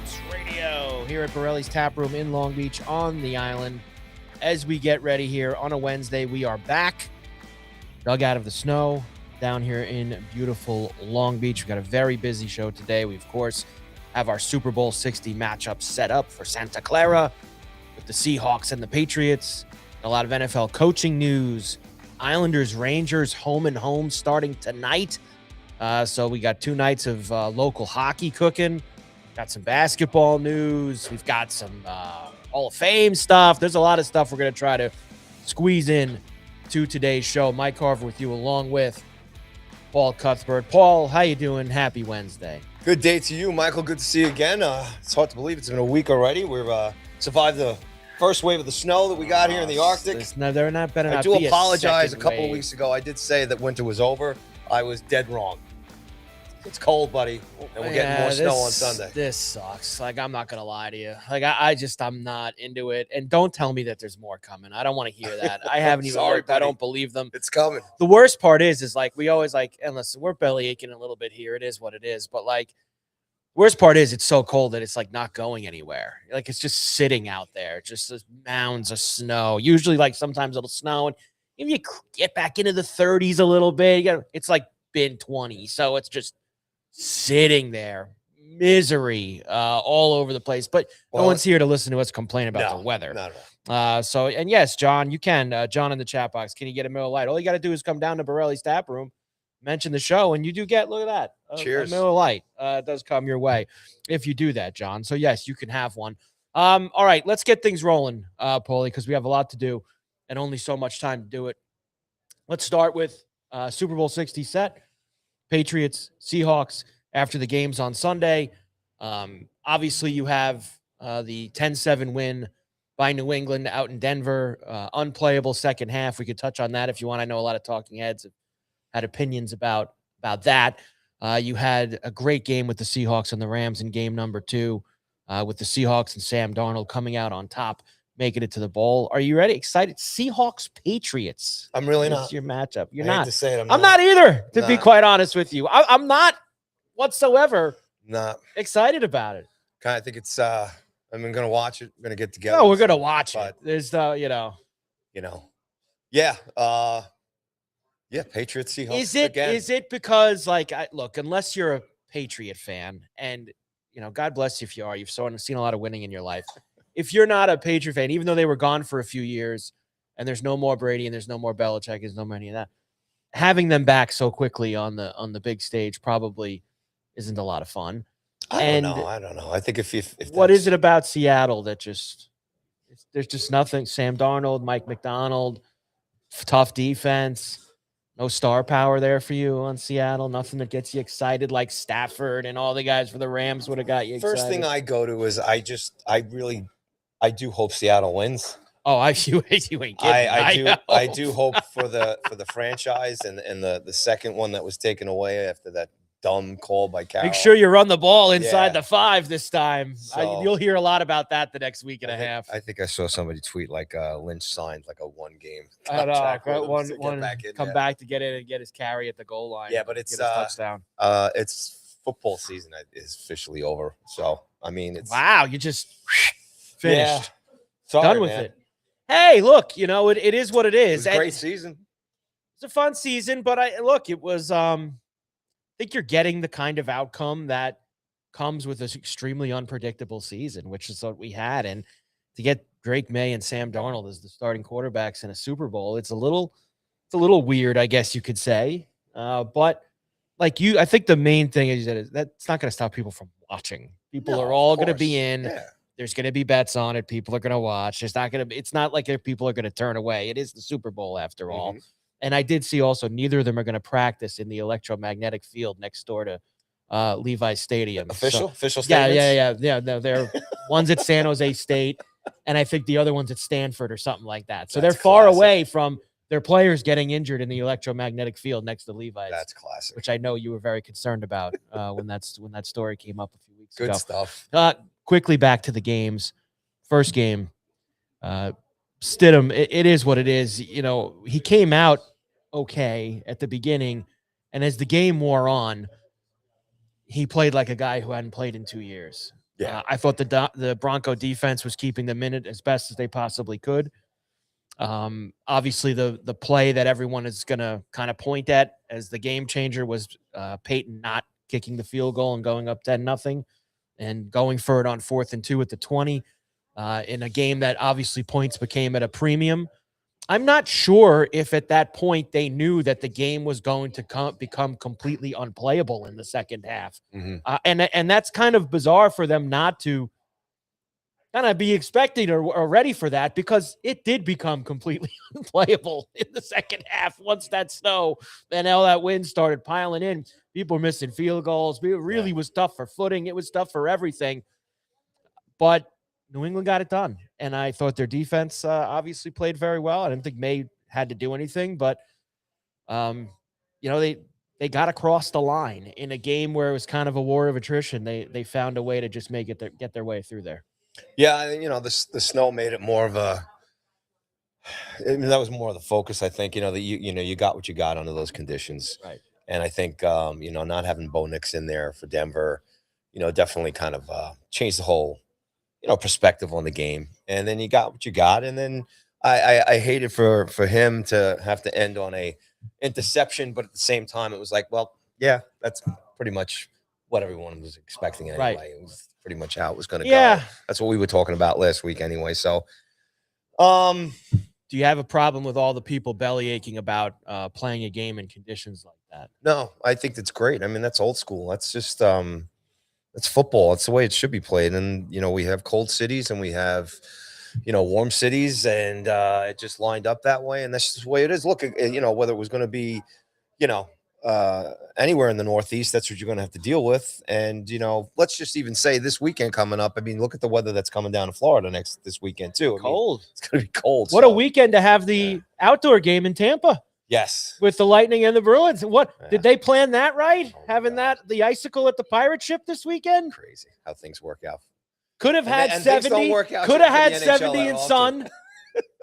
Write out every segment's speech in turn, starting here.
Sports Radio here at Borrelli's Taproom in Long Beach on the island. As we get ready here on a Wednesday, we are back, dug out of the snow down here in beautiful Long Beach. We've got a very busy show today. We, of course, have our Super Bowl 60 matchup set up for Santa Clara with the Seahawks and the Patriots. A lot of NFL coaching news. Islanders, Rangers, home and home starting tonight. So we got 2 nights of local hockey cooking. Got some basketball news. We've got some Hall of Fame stuff. There's a lot of stuff we're going to try to squeeze in to today's show. Mike Carver with you along with Paul Cuthbert. Paul, how you doing? Happy Wednesday. Good day to you, Michael. Good to see you again. It's hard to believe it's been a week already. We've survived the first wave of the snow that we got here in the Arctic. They're not better. I do apologize. A couple of weeks ago, I did say that winter was over. I was dead wrong. It's cold, buddy, and we're getting more snow on Sunday. This sucks. Like, I'm not going to lie to you. Like, I'm not into it. And don't tell me that there's more coming. I don't want to hear that. I haven't even looked. I don't believe them. It's coming. The worst part is like, we always like, and listen, we're belly aching a little bit here. It is what it is. But like, worst part is it's so cold that it's like not going anywhere. Like, it's just sitting out there, just mounds of snow. Usually, like, sometimes it'll snow. And if you get back into the 30s a little bit, it's like been 20. So it's just sitting there, misery all over the place. But no one's here to listen to us complain about the weather. Not at all. And yes, John, you can. John in the chat box, can you get a Miller Lite? All you got to do is come down to Borrelli's Tap Room, mention the show, and you do get, look at that. Cheers. A Miller Lite does come your way if you do that, John. So yes, you can have one. All right, let's get things rolling, Paulie, because we have a lot to do and only so much time to do it. Let's start with Super Bowl 60 set. Patriots, Seahawks after the games on Sunday. Obviously, you have the 10-7 win by New England out in Denver. Unplayable second half. We could touch on that if you want. I know a lot of talking heads have had opinions about that. You had a great game with the Seahawks and the Rams in game number 2 with the Seahawks and Sam Darnold coming out on top, making it to the bowl. Are you ready? Excited? Seahawks, Patriots. I'm really not. It's your matchup. You're I hate not. to say it, I'm not either, to be quite honest with you. I'm not whatsoever excited about it. I think it's I'm going to watch it. We're going to get together. No, we're going to watch it. There's yeah. Patriots, Seahawks. Is it because, like, look, unless you're a Patriot fan, and God bless you if you are, you've seen a lot of winning in your life. If you're not a Patriot fan, even though they were gone for a few years and there's no more Brady and there's no more Belichick, there's no more any of that, having them back so quickly on the big stage probably isn't a lot of fun. I don't know. I think if what is it about Seattle that there's just nothing? Sam Darnold, Mike McDonald, tough defense, no star power there for you on Seattle. Nothing that gets you excited like Stafford and all the guys for the Rams would have got you excited. First thing I go to is I do hope Seattle wins. Oh, you ain't kidding. I do hope for the franchise and the second one that was taken away after that dumb call by Carroll. Make sure you run the ball inside the 5 this time. So, you'll hear a lot about that the next week and a half. I think I saw somebody tweet like Lynch signed like a 1-game contract. Come back to get in and get his carry at the goal line. Yeah, but it's touchdown. It's football season is officially over. So I mean, it's you just finished. Yeah. Sorry, done with it. Hey, look, it is what it is. It was a great season. It's a fun season, but it was I think you're getting the kind of outcome that comes with this extremely unpredictable season, which is what we had. And to get Drake May and Sam Darnold as the starting quarterbacks in a Super Bowl, it's a little weird, I guess you could say. But like I think the main thing is that's not going to stop people from watching. People are all going to be in. Yeah. There's going to be bets on it. People are going to watch. It's not like people are going to turn away. It is the Super Bowl after all. And I did see also neither of them are going to practice in the electromagnetic field next door to Levi's Stadium. Official statements? Yeah. No, they're one's at San Jose State, and I think the other one's at Stanford or something like that. So they're far away from their players getting injured in the electromagnetic field next to Levi's. That's classic. Which I know you were very concerned about when that story came up a few weeks ago. Good stuff. Quickly back to the games. First game, Stidham, it is what it is. He came out okay at the beginning, and as the game wore on, he played like a guy who hadn't played in 2 years. Yeah. I thought the Bronco defense was keeping them in it as best as they possibly could. Obviously, the play that everyone is going to kind of point at as the game changer was Peyton not kicking the field goal and going up 10-0 and going for it on 4th and 2 at the 20 in a game that obviously points became at a premium. I'm not sure if at that point they knew that the game was going to become completely unplayable in the second half. And that's kind of bizarre for them not to kind of be expecting or ready for that, because it did become completely unplayable in the second half once that snow and all that wind started piling in. People were missing field goals. It really was tough for footing. It was tough for everything. But New England got it done. And I thought their defense obviously played very well. I didn't think May had to do anything, but, they got across the line in a game where it was kind of a war of attrition. They found a way to just get their way through there. Yeah, the snow made it more of a. I mean, that was more of the focus. I think that you got what you got under those conditions, right? And I think not having Bo Nix in there for Denver, definitely kind of changed the whole perspective on the game. And then you got what you got, and then I hated for him to have to end on a interception, but at the same time, it was like, well, yeah, that's pretty much what everyone was expecting anyway. Right. It was pretty much how it was going to go. That's what we were talking about last week anyway. So, do you have a problem with all the people belly aching about playing a game in conditions like that? No, I think that's great. I mean, that's old school. That's just it's football. It's the way it should be played. And we have cold cities and we have warm cities, and it just lined up that way. And that's just the way it is. Look, whether it was going to be, anywhere in the Northeast, that's what you're going to have to deal with. And, let's just even say this weekend coming up. I mean, look at the weather that's coming down to Florida this weekend too. Cold. It's going to be cold. What a weekend to have the outdoor game in Tampa. Yes. With the Lightning and the Bruins. Did they plan that right? Having the icicle at the pirate ship this weekend? Crazy how things work out. Could have had 70. Could have had 70 in sun.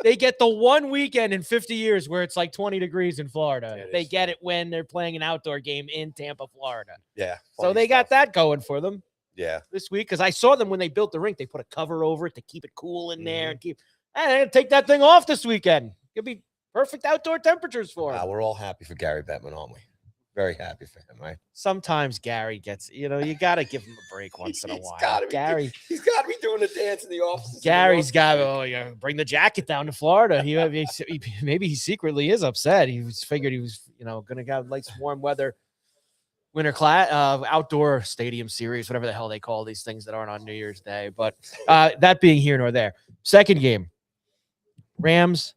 They get the one weekend in 50 years where it's like 20 degrees in Florida. They get it when they're playing an outdoor game in Tampa, Florida. Yeah. So they got that going for them. Yeah. This week, because I saw them when they built the rink, they put a cover over it to keep it cool in there and take that thing off this weekend. It'll be perfect outdoor temperatures for him. We're all happy for Gary Bettman, aren't we? Very happy for him, right? Sometimes Gary gets, you got to give him a break once in a while. He's got to be doing a dance in the office. Gary's got to bring the jacket down to Florida. Maybe he secretly is upset. He figured he was, going to have like some warm weather, winter outdoor stadium series, whatever the hell they call these things that aren't on New Year's Day. But that being here nor there. Second game, Rams.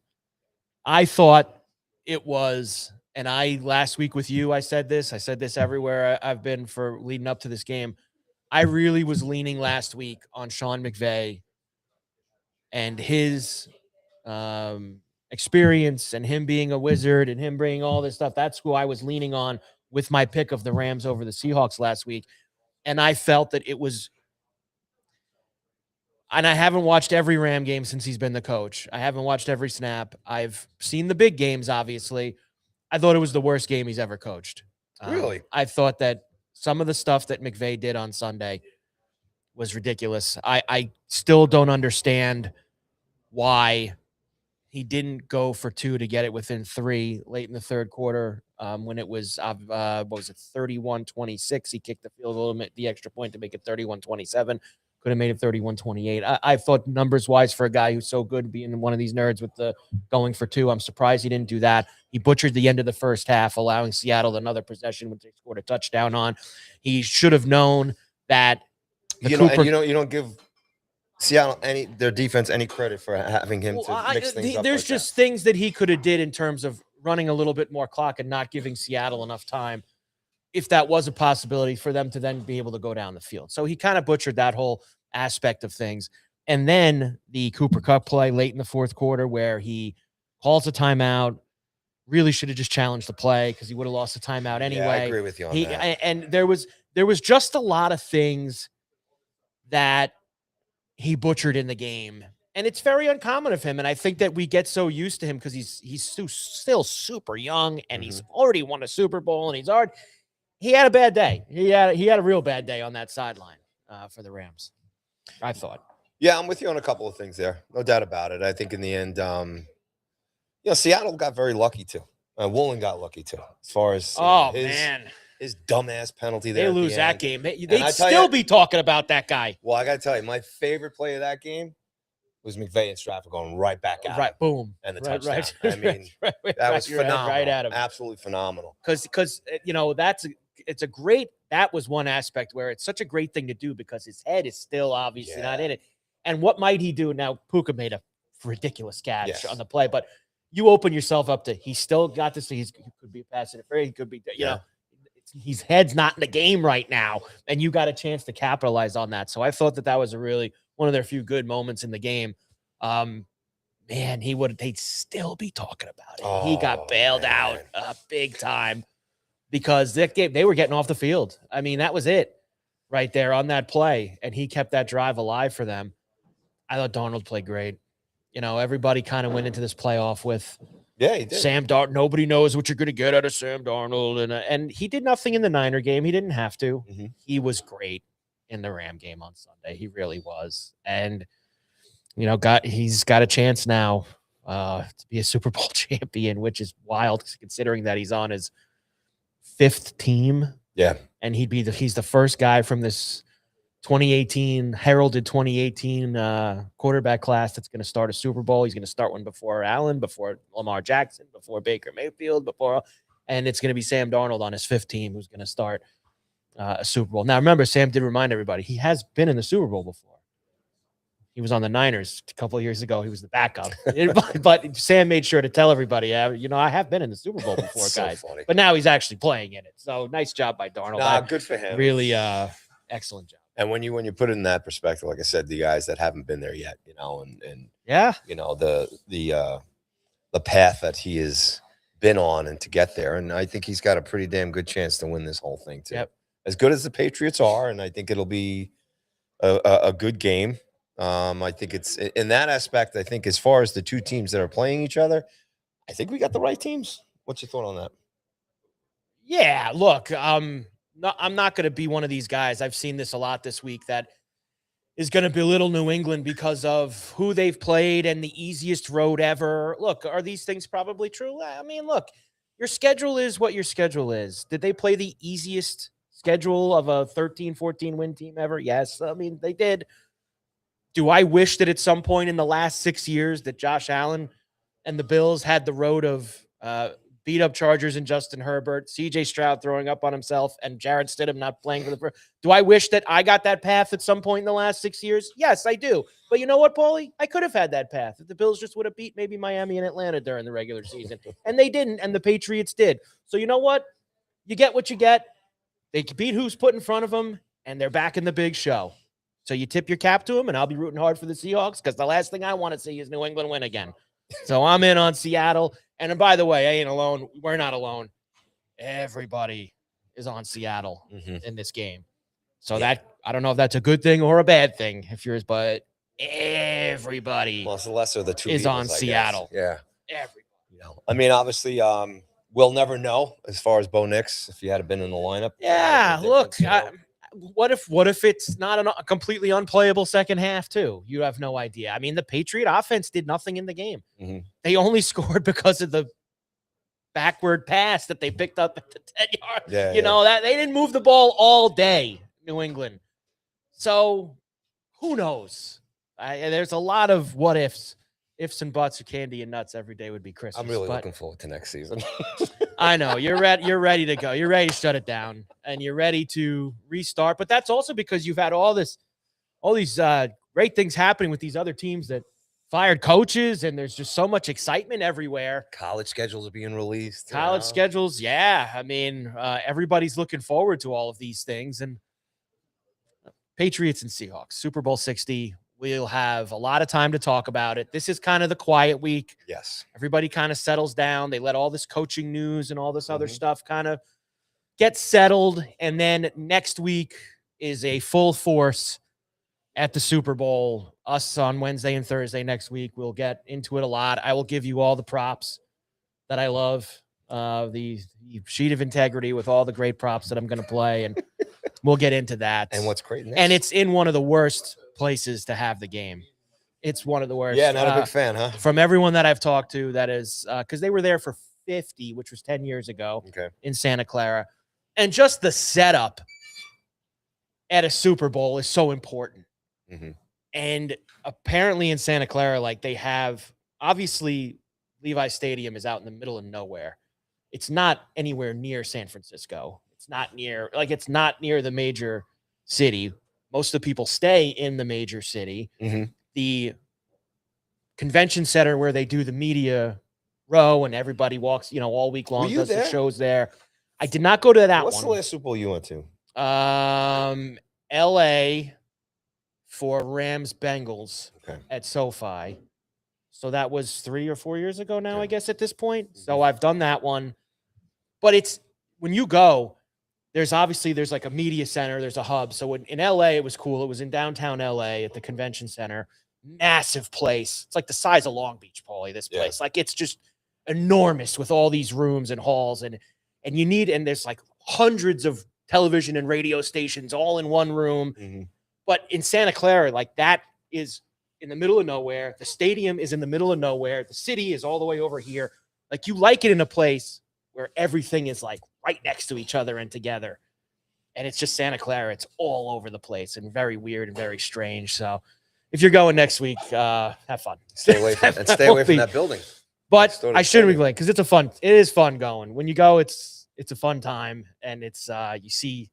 I thought it was. And last week with you, I said this everywhere I've been for leading up to this game. I really was leaning last week on Sean McVay and his experience and him being a wizard and him bringing all this stuff. That's who I was leaning on with my pick of the Rams over the Seahawks last week. And I felt that it was, and I haven't watched every Ram game since he's been the coach. I haven't watched every snap. I've seen the big games, obviously. I thought it was the worst game he's ever coached. Really? I thought that some of the stuff that McVay did on Sunday was ridiculous. I still don't understand why he didn't go for 2 to get it within 3 late in the third quarter when it was, 31-26. He kicked the field goal, the extra point to make it 31-27. Could have made it 31-28. I thought numbers-wise for a guy who's so good being one of these nerds with the going for 2, I'm surprised he didn't do that. He butchered the end of the first half, allowing Seattle another possession, which they scored a touchdown on. He should have known that. You don't give Seattle their defense any credit for having him to mix things up. There's just things that he could have did in terms of running a little bit more clock and not giving Seattle enough time, if that was a possibility for them to then be able to go down the field. So he kind of butchered that whole aspect of things. And then the Cooper Kupp play late in the fourth quarter where he calls a timeout, really should have just challenged the play because he would have lost the timeout anyway. Yeah, I agree with you on that. And there was just a lot of things that he butchered in the game. And it's very uncommon of him. And I think that we get so used to him because he's still super young and he's already won a Super Bowl and he had a bad day. He had a real bad day on that sideline for the Rams. I thought. Yeah, I'm with you on a couple of things there. No doubt about it. I think in the end, Seattle got very lucky too. Woolen got lucky too, as far as Oh, man. his dumbass penalty They there. lose that at the game. end. They'd still be talking about that guy. Well, I got to tell you, my favorite play of that game was McVay and Stratford going right back at him. Boom. And the touchdown. I mean, that was phenomenal. Right at him. Absolutely phenomenal. Because it's a great, that was one aspect where it's such a great thing to do because his head is still obviously not in it. And what might he do? Now, Puka made a ridiculous catch on the play, but you open yourself up to, he's still got this. He could be a pass interference. He could be, his head's not in the game right now. And you got a chance to capitalize on that. So I thought that was a really one of their few good moments in the game. Man, they'd still be talking about it. He got bailed out big time because that game, they were getting off the field. I mean, that was it right there on that play. And he kept that drive alive for them. I thought Darnold played great. Everybody kind of went into this playoff with he did. Sam Darnold. Nobody knows what you're going to get out of Sam Darnold. And he did nothing in the Niner game. He didn't have to. Mm-hmm. He was great in the Ram game on Sunday. He really was. And, he's got a chance now to be a Super Bowl champion, which is wild considering that he's on his 5th team. Yeah. And he's the first guy from this 2018 heralded 2018 quarterback class that's going to start a Super Bowl. He's going to start one before Allen, before Lamar Jackson, before Baker Mayfield, and it's going to be Sam Darnold on his 5th team who's going to start a Super Bowl. Now, remember, Sam did remind everybody he has been in the Super Bowl before. He was on the Niners a couple of years ago. He was the backup, but Sam made sure to tell everybody, I have been in the Super Bowl before, guys. Funny. But now he's actually playing in it. So nice job by Darnold. Good for him. Really, excellent job. And when you put it in that perspective, like I said, the guys that haven't been there yet, the path that he has been on and to get there, and I think he's got a pretty damn good chance to win this whole thing too. Yep. As good as the Patriots are, and I think it'll be a good game. I think it's in that aspect. I think as far as the two teams that are playing each other, I think we got the right teams. What's your thought on that? Yeah, look, I'm not going to be one of these guys. I've seen this a lot this week that is going to belittle New England because of who they've played and the easiest road ever. Look, are these things probably true? I mean, look, your schedule is what your schedule is. Did they play the easiest schedule of a 13, 14 win team ever? Yes. I mean, they did. Do I wish that at some point in the last 6 years that Josh Allen and the Bills had the road of beat up Chargers and Justin Herbert, CJ Stroud throwing up on himself, and Jarrett Stidham not playing for the. Do I wish that I got that path at some point in the last 6 years? Yes, I do. But you know what, Paulie? I could have had that path if the Bills just would have beat maybe Miami and Atlanta during the regular season, and they didn't, and the Patriots did. So you know what? You get what you get. They beat who's put in front of them, and they're back in the big show. So you tip your cap to them, and I'll be rooting hard for the Seahawks because the last thing I want to see is New England win again. So I'm in on Seattle. And by the way, I ain't alone. We're not alone. Everybody is on Seattle in this game. So that I don't know if that's a good thing or a bad thing if yours, but everybody it's the lesser of the two is evils, on Seattle. Yeah. Everybody. I mean, obviously, we'll never know as far as Bo Nix if he had been in the lineup. Yeah, look, what if it's not a completely unplayable second half too? You have no idea. I mean, the Patriot offense did nothing in the game. Mm-hmm. They only scored because of the backward pass that they picked up at the 10-yard. Yeah, that they didn't move the ball all day, New England. So who knows? There's a lot of what ifs and buts, or candy and nuts. Every day would be Christmas. I'm really looking forward to next season. I know you're ready to go. You're ready to shut it down, and you're ready to restart. But that's also because you've had all these great things happening with these other teams that fired coaches, and there's just so much excitement everywhere. College schedules are being released. College schedules, yeah. I mean, everybody's looking forward to all of these things, and Patriots and Seahawks, Super Bowl 60. We'll have a lot of time to talk about it. This is kind of the quiet week. Yes. Everybody kind of settles down. They let all this coaching news and all this other stuff kind of get settled. And then next week is a full force at the Super Bowl. Us on Wednesday and Thursday next week. We'll get into it a lot. I will give you all the props that I love. The sheet of integrity with all the great props that I'm going to play. And we'll get into that. And what's great next? And it's in one of the worst places to have the game. It's one of the worst. Yeah, not a big fan, huh? From everyone that I've talked to, that is because they were there for 50, which was 10 years ago in Santa Clara. And just the setup at a Super Bowl is so important. Mm-hmm. And apparently in Santa Clara, like they have, obviously Levi Stadium is out in the middle of nowhere. It's not anywhere near San Francisco. It's not near the major city. Most of the people stay in the major city. Mm-hmm. The convention center where they do the media row and everybody walks, all week long, does the shows there. I did not go to that one. What's the last Super Bowl you went to? LA for Rams Bengals at SoFi. So that was 3 or 4 years ago now, I guess, at this point. So I've done that one. But it's when you go, there's like a media center, there's a hub. So in LA, it was cool. It was in downtown LA at the convention center. Massive place. It's like the size of Long Beach, Paulie, this place. Like it's just enormous with all these rooms and halls and there's like hundreds of television and radio stations all in one room. Mm-hmm. But in Santa Clara, like that is in the middle of nowhere. The stadium is in the middle of nowhere. The city is all the way over here. Like you like it in a place where everything is like right next to each other and together. And it's just Santa Clara. It's all over the place and very weird and very strange. So if you're going next week, have fun. Stay away from that building. But I shouldn't be going because it is fun going. When you go, it's a fun time and it's you see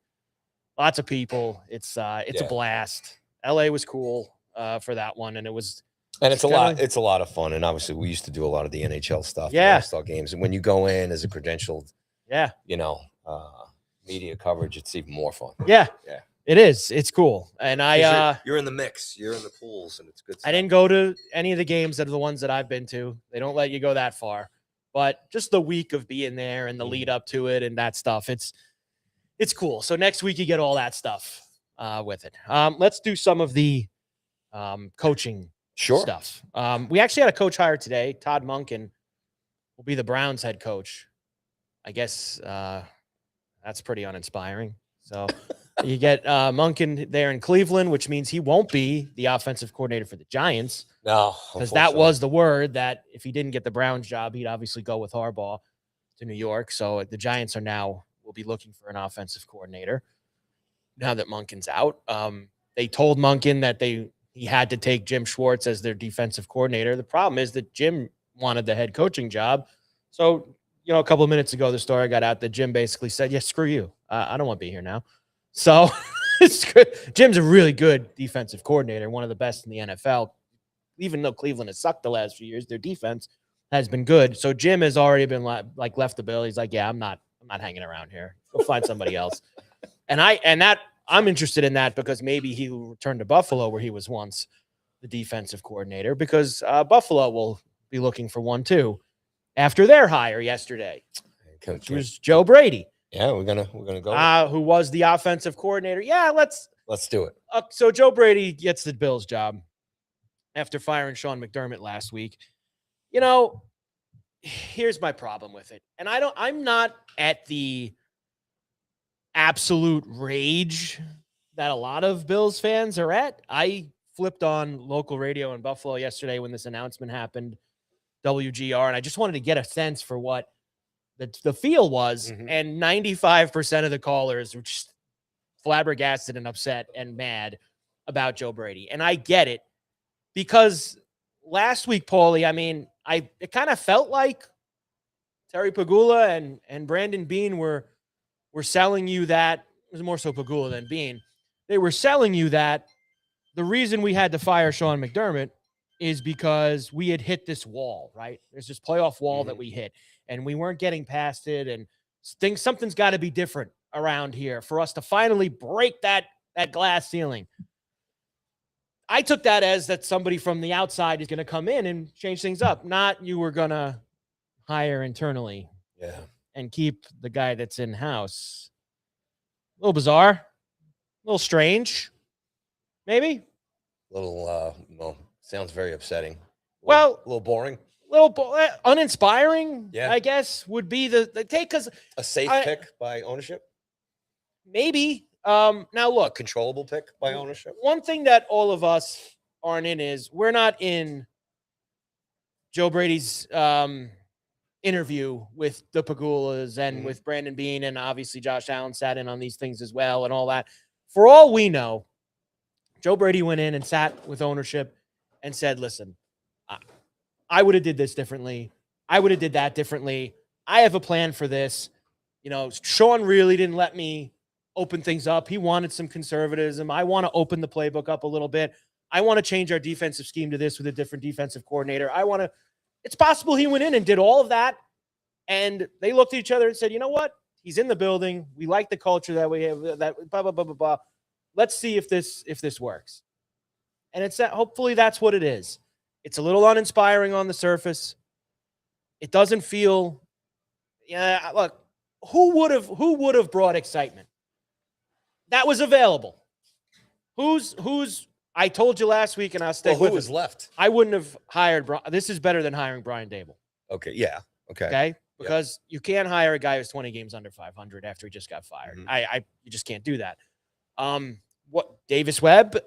lots of people. It's a blast. LA was cool for that one, and it's a lot of fun. And obviously we used to do a lot of the NHL stuff, the All-Star games. And when you go in as a credentialed, media coverage, it's even more fun. Yeah. It is. It's cool. And you're in the mix. You're in the pools, and it's good stuff. I didn't go to any of the games that are the ones that I've been to. They don't let you go that far. But just the week of being there and the lead up to it and that stuff, it's cool. So next week you get all that stuff with it. Let's do some of the coaching stuff. We actually had a coach hire today. Todd Monken will be the Browns head coach. I guess that's pretty uninspiring. So you get Monken there in Cleveland, which means he won't be the offensive coordinator for the Giants. No, because that was the word that if he didn't get the Browns job, he'd obviously go with Harbaugh to New York. So the Giants will be looking for an offensive coordinator now that Monken's out. They told Monken that he had to take Jim Schwartz as their defensive coordinator. The problem is that Jim wanted the head coaching job. So, a couple of minutes ago, the story got out that Jim basically said, yeah, screw you. I don't want to be here now. So it's good. Jim's a really good defensive coordinator, one of the best in the NFL. Even though Cleveland has sucked the last few years, their defense has been good. So Jim has already been like left the bill. He's like, yeah, I'm not hanging around here. Go find somebody else. And I'm interested in that because maybe he will return to Buffalo where he was once the defensive coordinator because Buffalo will be looking for one too after their hire yesterday, which was Joe Brady. Yeah, we're gonna go. Who was the offensive coordinator? Yeah, let's do it. So Joe Brady gets the Bills job after firing Sean McDermott last week. Here's my problem with it, and I'm not at the absolute rage that a lot of Bills fans are at. I flipped on local radio in Buffalo yesterday when this announcement happened, WGR, and I just wanted to get a sense for what the feel was, and 95% of the callers were just flabbergasted and upset and mad about Joe Brady. And I get it because last week, Paulie, I mean, it kind of felt like Terry Pagula and Brandon Beane were selling you that. It was more so Pagula than Beane. They were selling you that the reason we had to fire Sean McDermott is because we had hit this wall, right? There's this playoff wall that we hit. And we weren't getting past it, and something's got to be different around here for us to finally break that glass ceiling. I took that as that somebody from the outside is going to come in and change things up, not you were going to hire internally and keep the guy that's in-house. A little bizarre, a little strange, maybe. A little, sounds very upsetting. A little boring. Uninspiring, I guess, would be the take because a safe pick by ownership. Maybe Now look, controllable pick by ownership. one thing that all of us aren't in is we're not in Joe Brady's interview with the Pagulas and with Brandon Beane, and obviously Josh Allen sat in on these things as well and all that. For all we know, Joe Brady went in and sat with ownership and said, listen, I would have did this differently. I would have did that differently. I have a plan for this. You know, Sean really didn't let me open things up. He wanted some conservatism. I want to open the playbook up a little bit. I want to change our defensive scheme to this with a different defensive coordinator. It's possible he went in and did all of that. And they looked at each other and said, you know what? He's in the building. We like the culture that we have, that blah, blah, blah, blah, blah. Let's see if this works. And it's that, hopefully that's what it is. It's a little uninspiring on the surface. It doesn't feel, look, who would have brought excitement? That was available. I told you last week, and I'll stay with it. Who was left? I wouldn't have hired. This is better than hiring Brian Dable. Okay. Yeah. Okay. Okay. Because you can't hire a guy who's 20 games under 500 after he just got fired. You just can't do that. Davis Webb,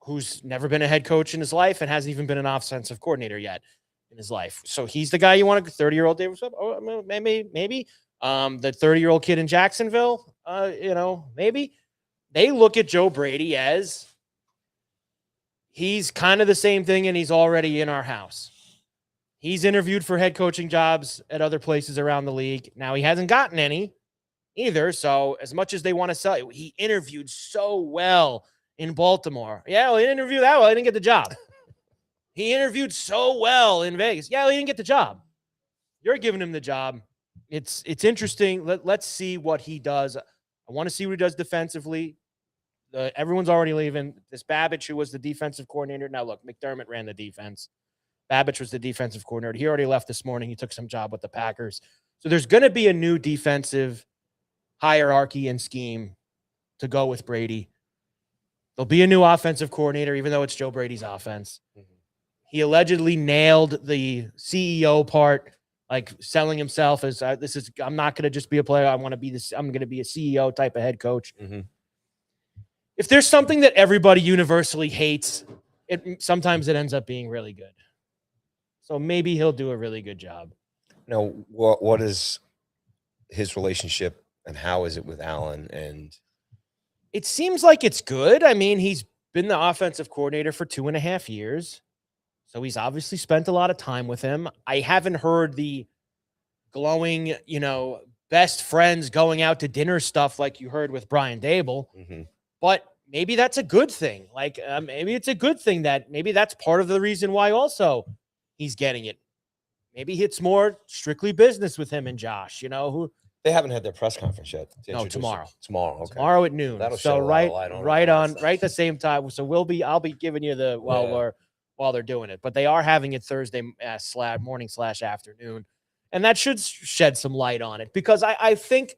who's never been a head coach in his life and hasn't even been an offensive coordinator yet in his life. So he's the guy you want, a 30-year-old Davis Webb? Oh, maybe. The 30-year-old kid in Jacksonville, maybe. They look at Joe Brady as he's kind of the same thing, and he's already in our house. He's interviewed for head coaching jobs at other places around the league. Now, he hasn't gotten any either, so as much as they want to sell it, he interviewed so well in Baltimore. Yeah, well, he didn't interview that well. He didn't get the job. He interviewed so well in Vegas. Yeah, well, he didn't get the job. You're giving him the job. It's interesting. Let's see what he does. I want to see what he does defensively. Everyone's already leaving. This Babich, who was the defensive coordinator. Now, look, McDermott ran the defense. Babich was the defensive coordinator. He already left this morning. He took some job with the Packers. So there's going to be a new defensive hierarchy and scheme to go with Brady. There'll be a new offensive coordinator, even though it's Joe Brady's offense. He allegedly nailed the CEO part, like selling himself as I'm not going to just be a player. I want to be this. I'm going to be a CEO type of head coach. If there's something that everybody universally hates, sometimes it ends up being really good. So maybe he'll do a really good job. Now, what is his relationship and how is it with Allen? And it seems like it's good. I mean, he's been the offensive coordinator for 2.5 years. So he's obviously spent a lot of time with him. I haven't heard the glowing, best friends going out to dinner stuff like you heard with Brian Dable. But maybe that's a good thing. Like maybe it's a good thing that maybe that's part of the reason why also he's getting it. Maybe it's more strictly business with him and Josh, who they haven't had their press conference yet. No, tomorrow. Tomorrow, okay. Tomorrow at noon. That'll so show right at the same time. So I'll be giving you while they're doing it. But they are having it Thursday morning/afternoon. And that should shed some light on it, because I think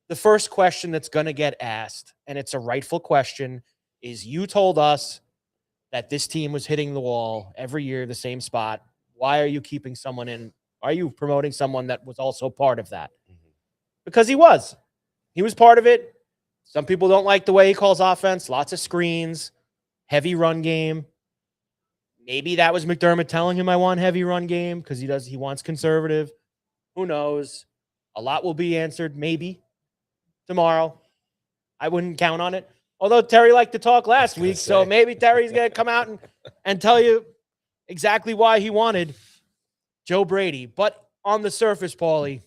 the first question that's going to get asked, and it's a rightful question, is you told us that this team was hitting the wall every year, the same spot. Why are you keeping someone in? Are you promoting someone that was also part of that? Because he was part of it. Some people don't like the way he calls offense, lots of screens, heavy run game. Maybe that was McDermott telling him I want heavy run game because he wants conservative. Who knows? A lot will be answered maybe tomorrow. I wouldn't count on it. Although Terry liked to talk last week, so maybe Terry's going to come out and tell you exactly why he wanted Joe Brady. But on the surface, Paulie,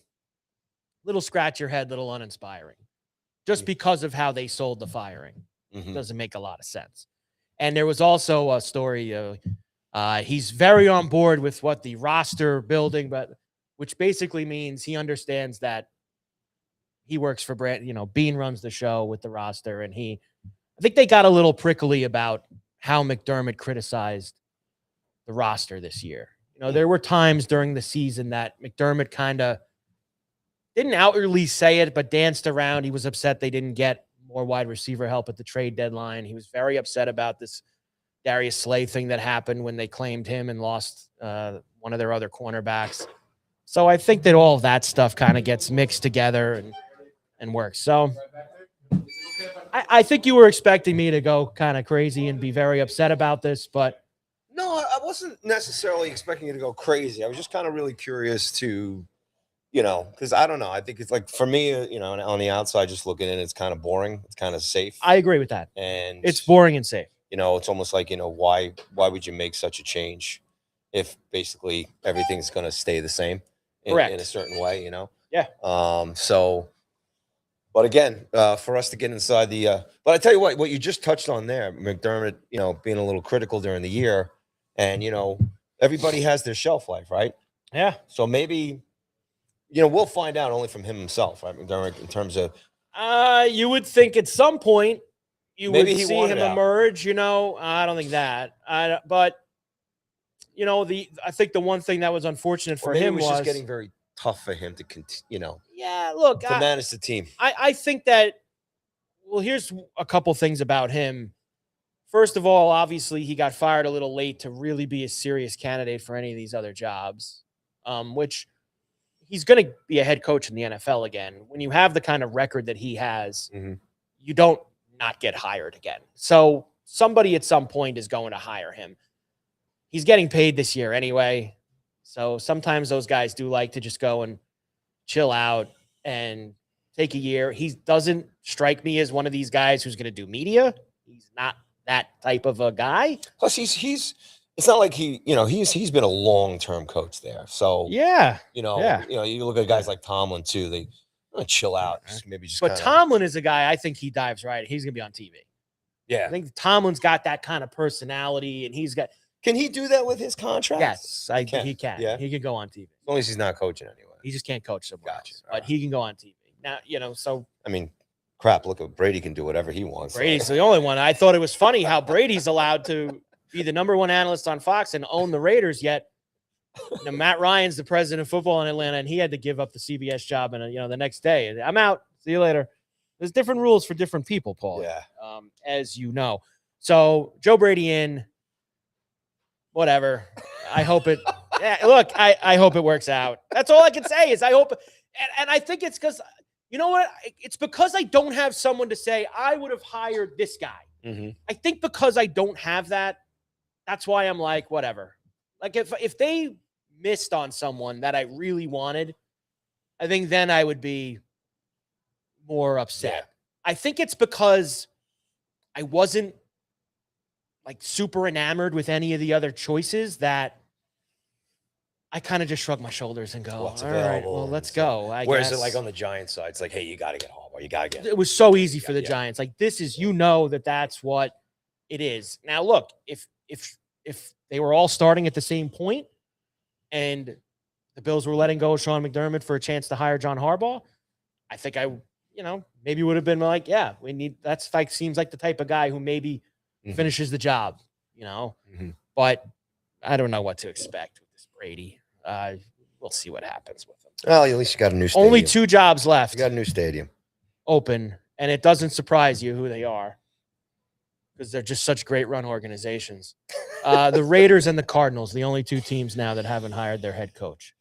little scratch your head, little uninspiring. Just because of how they sold the firing. Doesn't make a lot of sense. And there was also a story, he's very on board with what the roster building, which basically means he understands that he works for Bean runs the show with the roster, and I think they got a little prickly about how McDermott criticized the roster this year. There were times during the season that McDermott kind of didn't outwardly say it, but danced around. He was upset they didn't get more wide receiver help at the trade deadline. He was very upset about this Darius Slay thing that happened when they claimed him and lost one of their other cornerbacks. So I think that all of that stuff kind of gets mixed together and works. So I think you were expecting me to go kind of crazy and be very upset about this, but No, I wasn't necessarily expecting you to go crazy. I was just kind of really curious to, because I don't know. I think it's like for me, on the outside, just looking in, it's kind of boring. It's kind of safe, I agree with that. and It's boring and safe. it's almost like why would you make such a change if basically everything's going to stay the same in Correct. a certain way, Yeah. So, but again, for us to get inside but I tell you what you just touched on there, McDermott, being a little critical during the year, and everybody has their shelf life, right? Yeah. So maybe, we'll find out only from him himself, right, McDermott, in terms of You would think at some point you maybe would he see wanted him out. emerge. I don't think that. But I think the one thing that was unfortunate Or for maybe him it was was just getting very tough for him to continue, Yeah, look, to manage the team. I think that. Well, here's a couple things about him. First of all, obviously, he got fired a little late to really be a serious candidate for any of these other jobs, which he's going to be a head coach in the NFL again. When you have the kind of record that he has, you don't not get hired again. So somebody at some point is going to hire him. He's getting paid this year anyway. So sometimes those guys do like to just go and chill out and take a year. He doesn't strike me as one of these guys who's going to do media. He's not that type of a guy. Plus, he's. It's not like he's been a long-term coach there. So Yeah, you look at guys like Tomlin too. They chill out, just. But Tomlin is a guy I think he dives right. He's going to be on TV. Yeah, I think Tomlin's got that kind of personality, and he's got. Can he do that with his contract? Yes, he can. Yeah, he can go on TV. As long as he's not coaching anyway. He just can't coach somewhere Gotcha. else, but he can go on TV. Now, so I mean, crap. Look at Brady, can do whatever he wants. Brady's the only one. I thought it was funny how Brady's allowed to be the #1 analyst on Fox and own the Raiders, yet Matt Ryan's the president of football in Atlanta, and he had to give up the CBS job, and the next day, I'm out. See you later. There's different rules for different people, Paul. Yeah. As you know. So Joe Brady in. Whatever. I hope it. Look, I hope it works out. That's all I can say is I hope. And I think it's because, you know what? It's because I don't have someone to say, I would have hired this guy. I think because I don't have that, that's why I'm like, whatever. Like if they missed on someone that I really wanted, I think then I would be more upset. Yeah. I think it's because I wasn't like super enamored with any of the other choices that I kind of just shrug my shoulders and go, all right, well, let's go. Whereas it like on the Giants side, it's like, hey, you got to get Harbaugh. You got to get it was so easy for the Giants. Like this is, that's what it is. Now, look, if they were all starting at the same point and the Bills were letting go of Sean McDermott for a chance to hire John Harbaugh, I think maybe would have been like, yeah, that's like, seems like the type of guy who maybe finishes the job, but I don't know what to expect with this Brady. We'll see what happens with him. Well, at least you got a new stadium. Only 2 jobs left. You got a new stadium open, and it doesn't surprise you who they are because they're just such great run organizations. The Raiders and the Cardinals, the only 2 teams now that haven't hired their head coach.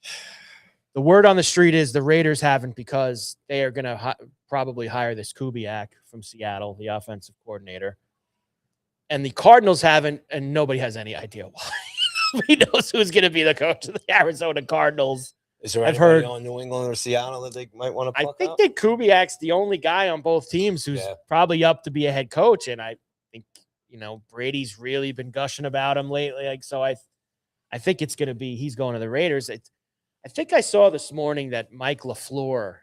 The word on the street is the Raiders haven't because they are going to probably hire this Kubiak from Seattle, the offensive coordinator. And the Cardinals haven't, and nobody has any idea why. Nobody knows who's going to be the coach of the Arizona Cardinals. Is there anybody on New England or Seattle that they might want to pluck out? That Kubiak's the only guy on both teams who's probably up to be a head coach. And I think, Brady's really been gushing about him lately. Like, so I think it's going to be, he's going to the Raiders. I think I saw this morning that Mike LaFleur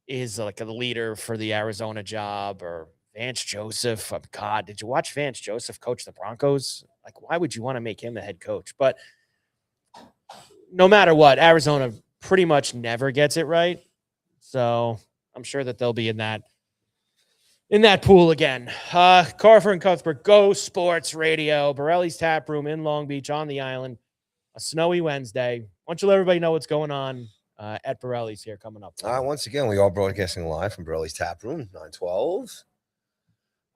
is like a leader for the Arizona job, or Vance Joseph. Oh, God, did you watch Vance Joseph coach the Broncos? Like, why would you want to make him the head coach? But no matter what, Arizona pretty much never gets it right. So I'm sure that they'll be in that pool again. Carver and Cuthbert, Go Sports Radio, Borrelli's Taproom in Long Beach on the island. A snowy Wednesday. Why don't you let everybody know what's going on at Borrelli's here coming up? Once again, we are broadcasting live from Borrelli's Taproom, 912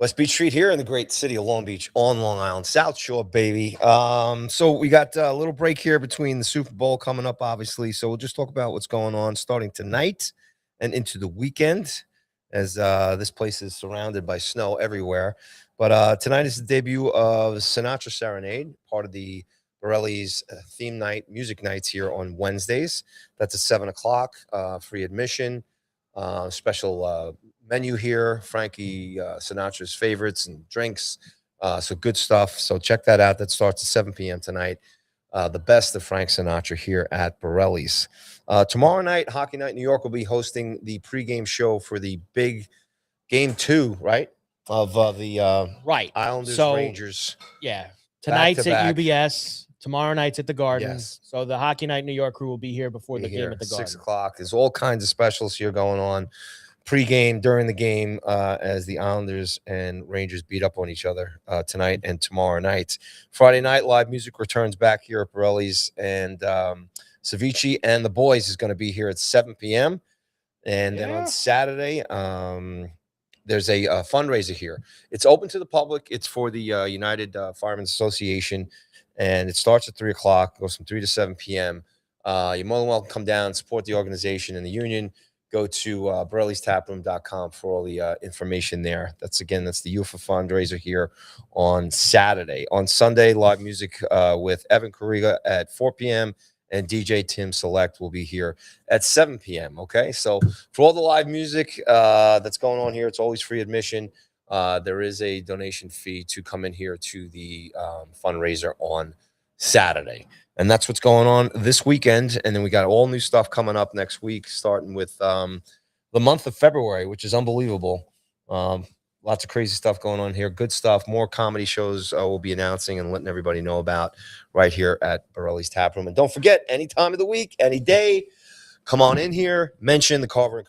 West Beach Street here in the great city of Long Beach on Long Island, South Shore, baby. So we got a little break here between the Super Bowl coming up, obviously. So we'll just talk about what's going on starting tonight and into the weekend. as this place is surrounded by snow everywhere. But tonight is the debut of Sinatra Serenade, part of the Borrelli's theme night, music nights here on Wednesdays. That's at 7 o'clock, free admission, special menu here, Frankie Sinatra's favorites and drinks. So good stuff. So check that out. That starts at 7 p.m. tonight. The best of Frank Sinatra here at Borrelli's. Tomorrow night, Hockey Night New York will be hosting the pregame show for the big game 2, right? Of the Right. Islanders So, Rangers. Yeah. Tonight's at back. UBS. Tomorrow night's at the Garden. Yes. So the Hockey Night New York crew will be here before the game at the Garden. 6 o'clock. There's all kinds of specials here going on. Pre-game, during the game, as the Islanders and Rangers beat up on each other tonight and tomorrow night. Friday night, live music returns back here at Borrelli's, and Ceviche and the Boys is going to be here at 7 p.m. And then on Saturday, there's a fundraiser here. It's open to the public. It's for the United Firemen's Association, and it starts at 3 o'clock, goes from 3 to 7 p.m. You're more than welcome to come down, support the organization and the union. Go to Borrelli'sTaproom.com for all the information there. That's the UFA fundraiser here on Saturday. On Sunday, live music with Evan Corriga at 4 p.m. and DJ Tim Select will be here at 7 p.m. Okay, so for all the live music that's going on here, it's always free admission. There is a donation fee to come in here to the fundraiser on Saturday. And that's what's going on this weekend. And then we got all new stuff coming up next week, starting with the month of February, which is unbelievable. Lots of crazy stuff going on here. Good stuff. More comedy shows we'll be announcing and letting everybody know about right here at Borrelli's Taproom. And don't forget, any time of the week, any day, come on in here, mention the Carver and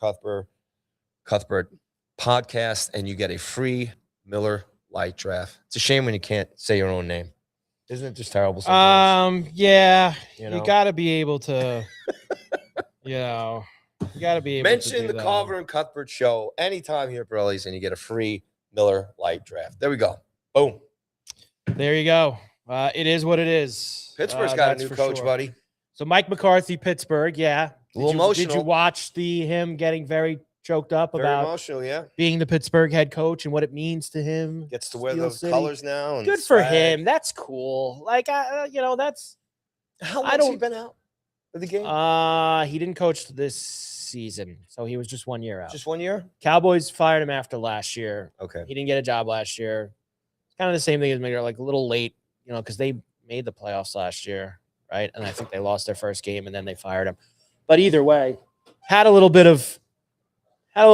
Cuthbert podcast, and you get a free Miller Lite draft. It's a shame when you can't say your own name. Isn't it just terrible sometimes? Yeah. You know? You got to be able to, you got to be able mention to do the that. Carver and Cuthbert show anytime here at Borrelli's, and you get a free Miller Lite draft. There we go. Boom. There you go. It is what it is. Pittsburgh's got a new coach, buddy. So Mike McCarthy, Pittsburgh. Yeah. A little emotional. Did you watch him getting very choked up about emotional, yeah, being the Pittsburgh head coach and what it means to him? Gets to wear those colors now. And good for him. That's cool. Like, that's how long has he been out of the game? He didn't coach this season, so he was just 1 year out. Just 1 year? Cowboys fired him after last year. Okay. He didn't get a job last year. It's kind of the same thing as Miguel, like a little late, because they made the playoffs last year, right? And I think they lost their first game and then they fired him. But either way, had a little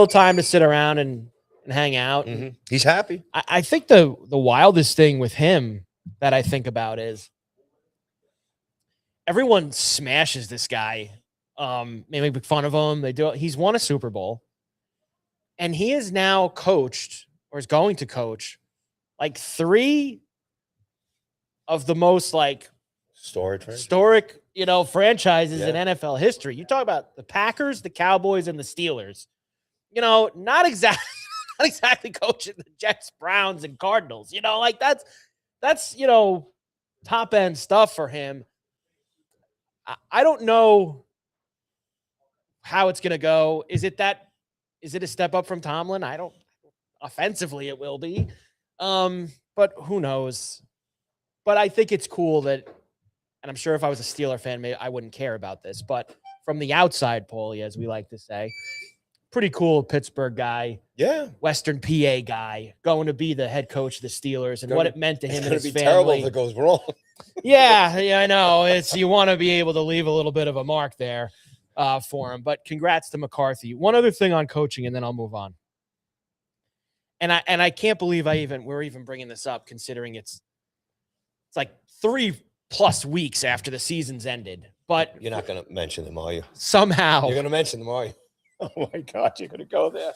time to sit around and hang out. Mm-hmm. He's happy. I think the wildest thing with him that I think about is everyone smashes this guy. They make fun of him. They do. He's won a Super Bowl, and he is now coached or is going to coach like 3 of the most historic, franchises in NFL history. You talk about the Packers, the Cowboys, and the Steelers. Not exactly coaching the Jets, Browns, and Cardinals. That's top end stuff for him. I don't know how it's gonna go. Is it a step up from Tomlin? I don't. Offensively, it will be, but who knows? But I think it's cool that, and I'm sure if I was a Steeler fan, maybe I wouldn't care about this. But from the outside, Paulie, as we like to say, pretty cool Pittsburgh guy. Yeah. Western PA guy going to be the head coach of the Steelers and what it meant to him and his family. It's terrible if it goes wrong. Yeah, I know. You want to be able to leave a little bit of a mark there for him. But congrats to McCarthy. One other thing on coaching, and then I'll move on. And I can't believe we're even bringing this up, considering it's like 3+ weeks after the season's ended. But you're not going to mention them, are you? Somehow you're going to mention them, are you? Oh my God, you're going to go there.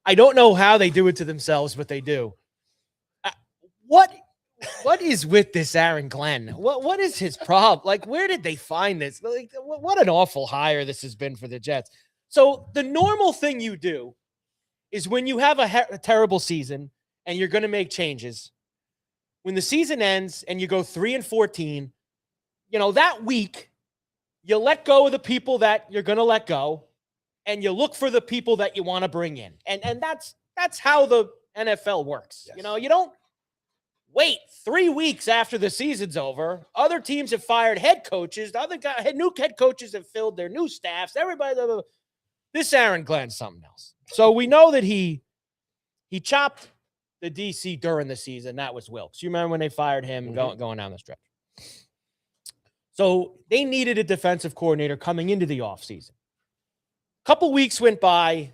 I don't know how they do it to themselves, but they do. What is with this Aaron Glenn? What is his problem? Like, where did they find this? Like, what an awful hire this has been for the Jets. So the normal thing you do is when you have a terrible season and you're going to make changes, when the season ends and you go 3-14, that week, you let go of the people that you're going to let go, and you look for the people that you want to bring in. And that's how the NFL works. Yes. You know, you don't wait 3 weeks after the season's over. Other teams have fired head coaches. The new head coaches have filled their new staffs. Everybody, this Aaron Glenn's something else. So we know that he chopped the DC during the season. That was Wilkes. You remember when they fired him going down the stretch? So they needed a defensive coordinator coming into the offseason. A couple weeks went by.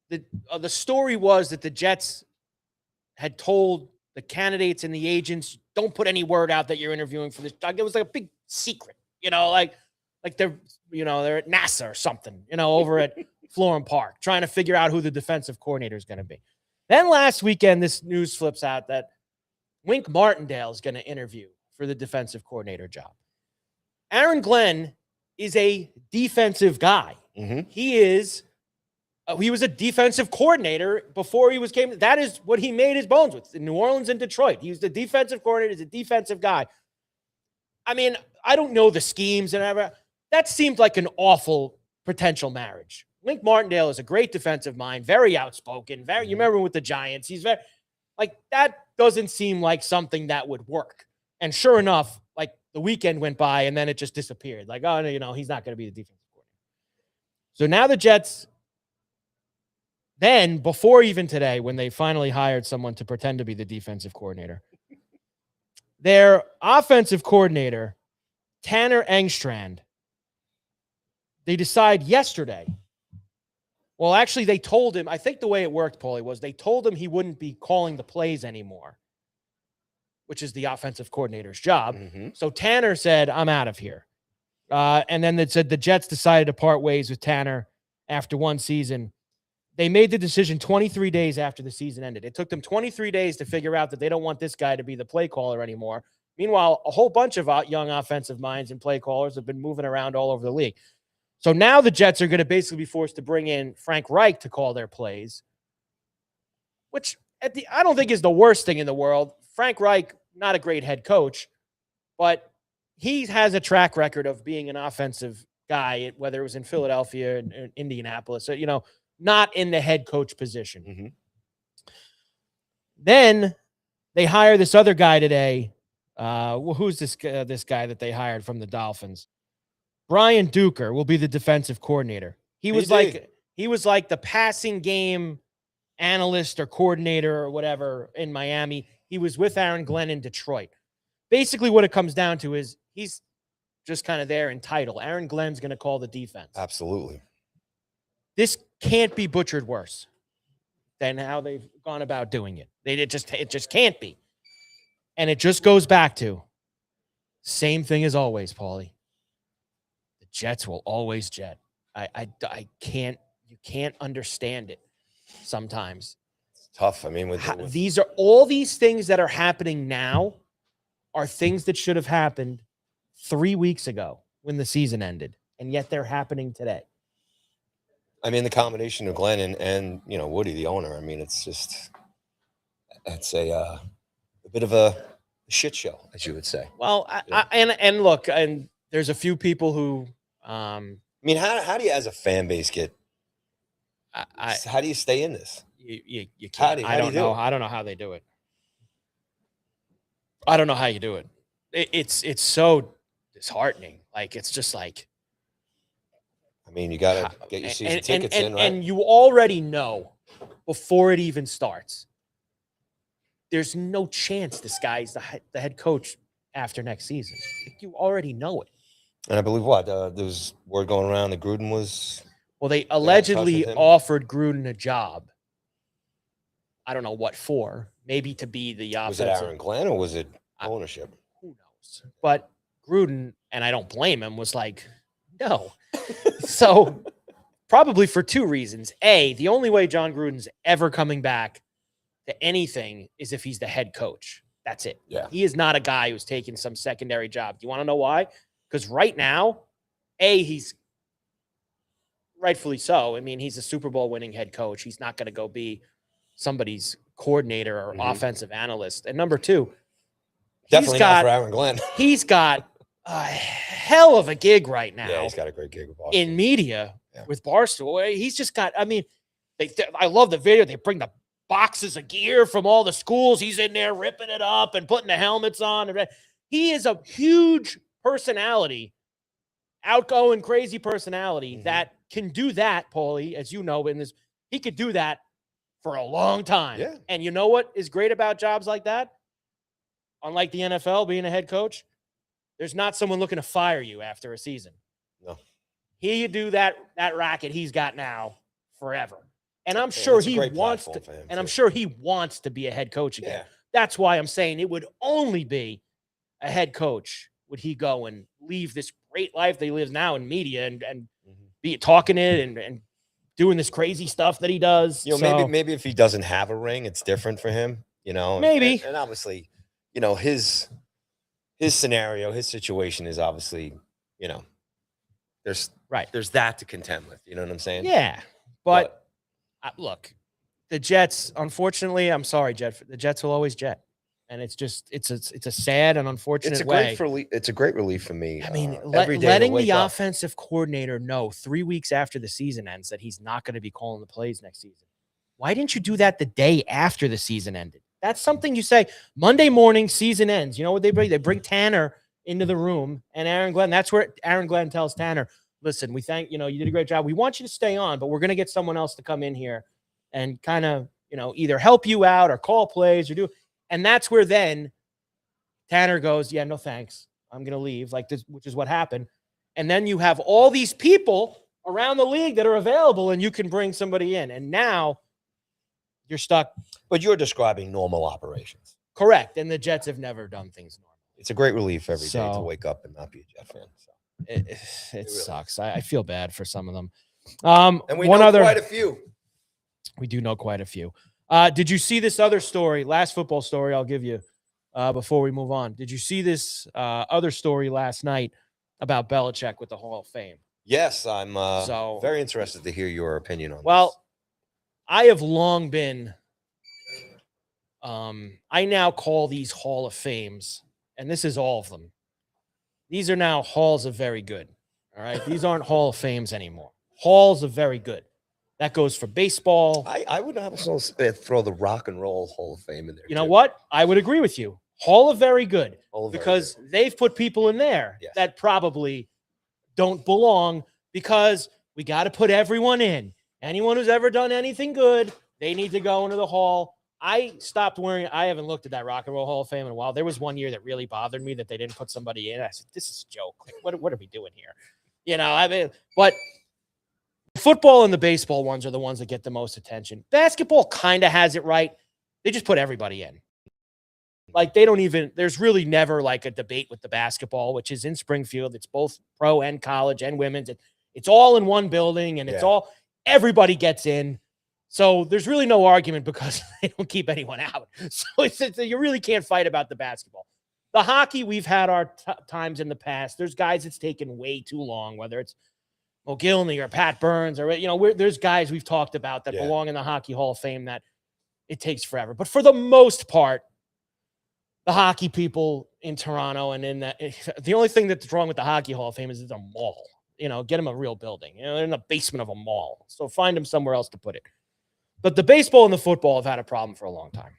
The story was that the Jets had told the candidates and the agents, don't put any word out that you're interviewing for this. It was like a big secret, like they're at NASA or something, over at Florham Park, trying to figure out who the defensive coordinator is going to be. Then last weekend, this news flips out that Wink Martindale is going to interview for the defensive coordinator job. Aaron Glenn is a defensive guy. He was a defensive coordinator before he came. That is what he made his bones with in New Orleans and Detroit. He was the defensive coordinator. He's a defensive guy. I mean, I don't know the schemes and everything. That seemed like an awful potential marriage. Wink Martindale is a great defensive mind, very outspoken. You remember with the Giants, he's very that doesn't seem like something that would work. And sure enough, the weekend went by and then it just disappeared. He's not going to be the defensive coordinator. So now the Jets. Then, before even today, when they finally hired someone to pretend to be the defensive coordinator, their offensive coordinator, Tanner Engstrand, they decide yesterday. Well, actually, they told him, I think the way it worked, Paulie, was they told him he wouldn't be calling the plays anymore, which is the offensive coordinator's job. So Tanner said, I'm out of here. And then it said the Jets decided to part ways with Tanner after one season. They made the decision 23 days after the season ended. It took them 23 days to figure out that they don't want this guy to be the play caller anymore. Meanwhile, a whole bunch of young offensive minds and play callers have been moving around all over the league. So now the Jets are going to basically be forced to bring in Frank Reich to call their plays, which I don't think is the worst thing in the world. Frank Reich, not a great head coach, but he has a track record of being an offensive guy, whether it was in Philadelphia and Indianapolis. So, not in the head coach position. Then they hire this other guy today. Who's this guy that they hired from the Dolphins? Brian Duker will be the defensive coordinator. He was like the passing game analyst or coordinator or whatever in Miami. He was with Aaron Glenn in Detroit. Basically, what it comes down to is he's just kind of there in title. Aaron Glenn's going to call the defense. Absolutely. This can't be butchered worse than how they've gone about doing it. It just can't be. And it just goes back to same thing as always, Paulie. The Jets will always jet. I can't, you can't understand it sometimes. It's tough. I mean, these are all these things that are happening now are things that should have happened 3 weeks ago when the season ended. And yet they're happening today. I mean, the combination of Glenn and Woody, the owner. I mean, it's a bit of a shit show, as you would say. Well, and look, and there's a few people who. I mean, how do you, as a fan base, get? How do you stay in this? You can't. I don't know. I don't know how they do it. I don't know how you do it. It's so disheartening. It's just like. I mean, you got to get your season tickets in, right? And you already know before it even starts, there's no chance this guy's the head coach after next season. You already know it. And I believe there was word going around that Gruden was. Well, they allegedly offered Gruden a job. I don't know what for. Maybe to be the offensive. Was it Aaron Glenn or was it ownership? Who knows? But Gruden, and I don't blame him, was like, no. So probably for two reasons. A, the only way John Gruden's ever coming back to anything is if he's the head coach. That's it. Yeah. He is not a guy who's taking some secondary job. Do you want to know why? Because right now, A, he's rightfully so. I mean, he's a Super Bowl winning head coach. He's not going to go be somebody's coordinator or offensive analyst. And number two, definitely not for Aaron Glenn. He's got a hell of a gig right now. Yeah, he's got a great gig in media with Barstool. He's just got, I mean, I love the video. They bring the boxes of gear from all the schools. He's in there ripping it up and putting the helmets on. He is a huge personality, outgoing, crazy personality that can do that, Paulie, as you know, he could do that for a long time. Yeah. And you know what is great about jobs like that? Unlike the NFL, being a head coach, there's not someone looking to fire you after a season. No. He do that racket he's got now forever. And I'm sure he wants to, and I'm sure he wants to be a head coach again. Yeah. That's why I'm saying it would only be a head coach would he go and leave this great life that he lives now in media and be talking it and doing this crazy stuff that he does. You know, maybe if he doesn't have a ring, it's different for him, you know. Maybe. And obviously, you know, his scenario, his situation is obviously, you know, there's that to contend with. You know what I'm saying? Yeah. But look, the Jets, unfortunately, I'm sorry, the Jets will always jet. And it's just, it's a sad and unfortunate way. It's a great relief for me. I mean, letting the offensive coordinator know 3 weeks after the season ends that he's not going to be calling the plays next season. Why didn't you do that the day after the season ended? That's something you say Monday morning, season ends. You know what they bring? They bring Tanner into the room and Aaron Glenn. That's where Aaron Glenn tells Tanner, listen, we thank, you know, you did a great job. We want you to stay on, but we're going to get someone else to come in here and kind of, you know, either help you out or call plays or do. And that's where then Tanner goes, yeah, no thanks. I'm going to leave, like this, which is what happened. And then you have all these people around the league that are available and you can bring somebody in. And now you're stuck. But you're describing normal operations. Correct. And the Jets have never done things normal. It's a great relief every day to wake up and not be a Jet fan. So. It really sucks. I feel bad for some of them. And we know quite a few. We do know quite a few. Did you see this other story? Last football story I'll give you before we move on. Did you see this other story last night about Belichick with the Hall of Fame? Yes, I'm very interested to hear your opinion on this. I have long been I now call these Hall of Fames, and this is all of them. These are now Halls of Very Good. All right. These aren't Hall of Fames anymore. Halls of Very Good. That goes for baseball. I would also throw the Rock and Roll Hall of Fame in there. You know what? I would agree with you. Hall of Very Good. Because they've put people in there that probably don't belong because we got to put everyone in. Anyone who's ever done anything good, they need to go into the Hall. I haven't looked at that Rock and Roll Hall of Fame in a while. There was one year that really bothered me that they didn't put somebody in. I said, this is a joke. Like, what are we doing here? You know, I mean, but football and the baseball ones are the ones that get the most attention. Basketball kind of has it right. They just put everybody in. Like, there's really never like a debate with the basketball, which is in Springfield. It's both pro and college and women's. It's all in one building and everybody gets in. So there's really no argument because they don't keep anyone out. So you really can't fight about the basketball. The hockey, we've had our times in the past. There's guys it's taken way too long, whether it's O'Gilney or Pat Burns or, you know, there's guys we've talked about that belong in the Hockey Hall of Fame that it takes forever. But for the most part, the hockey people in Toronto and the only thing that's wrong with the Hockey Hall of Fame is it's a mall. You know, get them a real building. You know, they're in the basement of a mall. So find them somewhere else to put it. But the baseball and the football have had a problem for a long time.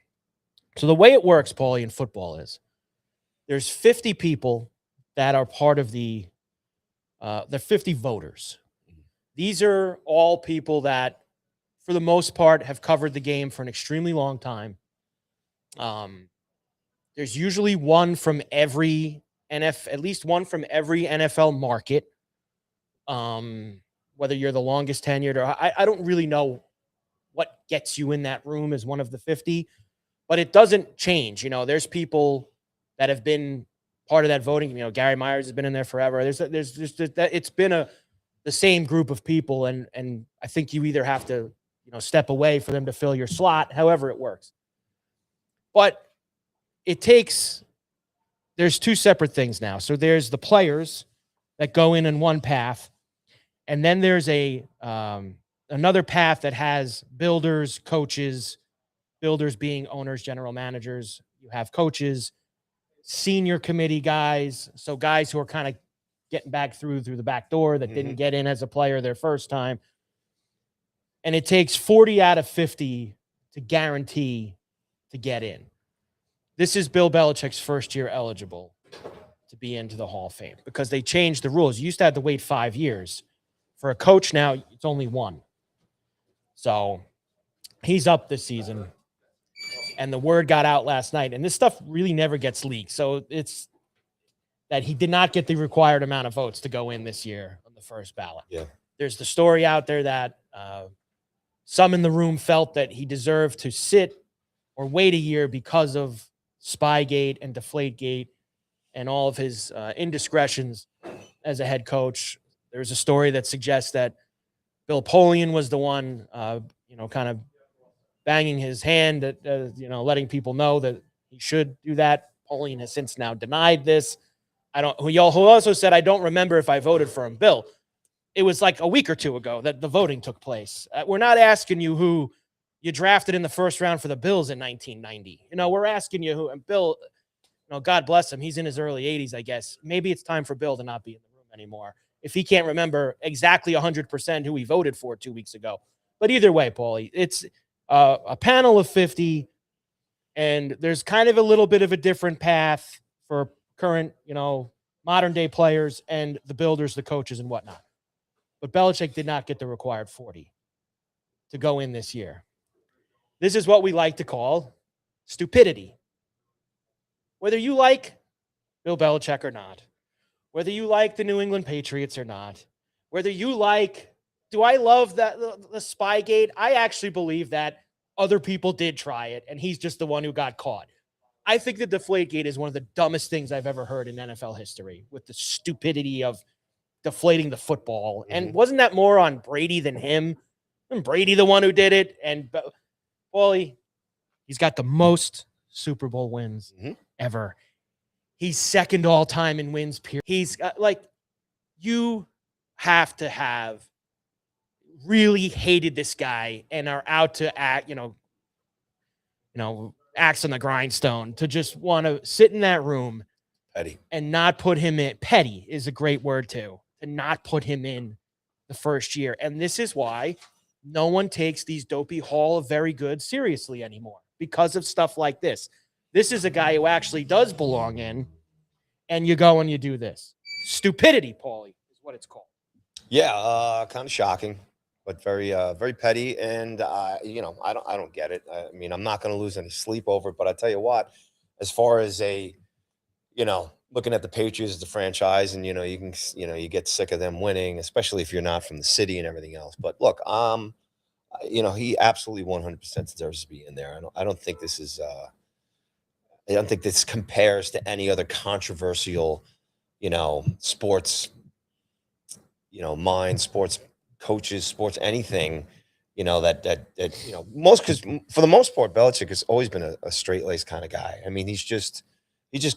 So the way it works, Paulie, in football is there's 50 people that are part of they're 50 voters. These are all people that, for the most part, have covered the game for an extremely long time. There's usually one from every at least one from every NFL market. Whether you're the longest tenured or I don't really know what gets you in that room as one of the 50, but it doesn't change. You know, there's people that have been part of that voting. You know, Gary Myers has been in there forever. It's been the same group of people. And I think you either have to, you know, step away for them to fill your slot, however it works. But there's two separate things now. So there's the players that go in one path. And then there's another path that has builders, coaches, builders being owners, general managers. You have coaches, senior committee guys. So guys who are kind of getting back through the back door that didn't get in as a player their first time. And it takes 40 out of 50 to guarantee to get in. This is Bill Belichick's first year eligible to be into the Hall of Fame because they changed the rules. You used to have to wait 5 years. For a coach now, it's only 1. So he's up this season. And the word got out last night. And this stuff really never gets leaked. So it's that he did not get the required amount of votes to go in this year on the first ballot. Yeah. There's the story out there that some in the room felt that he deserved to sit or wait a year because of Spygate and Deflategate and all of his indiscretions as a head coach. There's a story that suggests that Bill Polian was the one, kind of banging his hand at, letting people know that he should do that. Polian has since now denied this. Who also said, I don't remember if I voted for him. Bill, it was like a week or two ago that the voting took place. We're not asking you who you drafted in the first round for the Bills in 1990. We're asking you who, and Bill, God bless him. He's in his early 80s, I guess. Maybe it's time for Bill to not be in the room anymore if he can't remember exactly 100% who he voted for 2 weeks ago. But either way, Paulie, it's a panel of 50, and there's kind of a little bit of a different path for current, modern day players and the builders, the coaches, and whatnot. But Belichick did not get the required 40 to go in this year. This is what we like to call stupidity. Whether you like Bill Belichick or not, whether you like the New England Patriots or not, whether you like, do I love that the Spygate? I actually believe that other people did try it, and he's just the one who got caught. I think the Deflategate is one of the dumbest things I've ever heard in NFL history, with the stupidity of deflating the football. And wasn't that more on Brady than him? Wasn't Brady the one who did it? And Paulie, he's got the most Super Bowl wins ever. He's second all time in wins, period. He's you have to have really hated this guy and are out to act, axe on the grindstone to just want to sit in that room Petty. And not put him in. Petty is a great word too. To not put him in the first year. And this is why no one takes these dopey Hall of Very Good seriously anymore, because of stuff like this. This is a guy who actually does belong in, and you go and you do this. Stupidity, Paulie, is what it's called. Yeah, kind of shocking, but very, very petty. And I don't get it. I mean, I'm not going to lose any sleep over it. But I tell you what, as far as looking at the Patriots as a franchise, and you get sick of them winning, especially if you're not from the city and everything else. But look, he absolutely 100% deserves to be in there. I don't think this is. I don't think this compares to any other controversial, sports, sports coaches, sports anything, because for the most part, Belichick has always been a straight-laced kind of guy. I mean, he just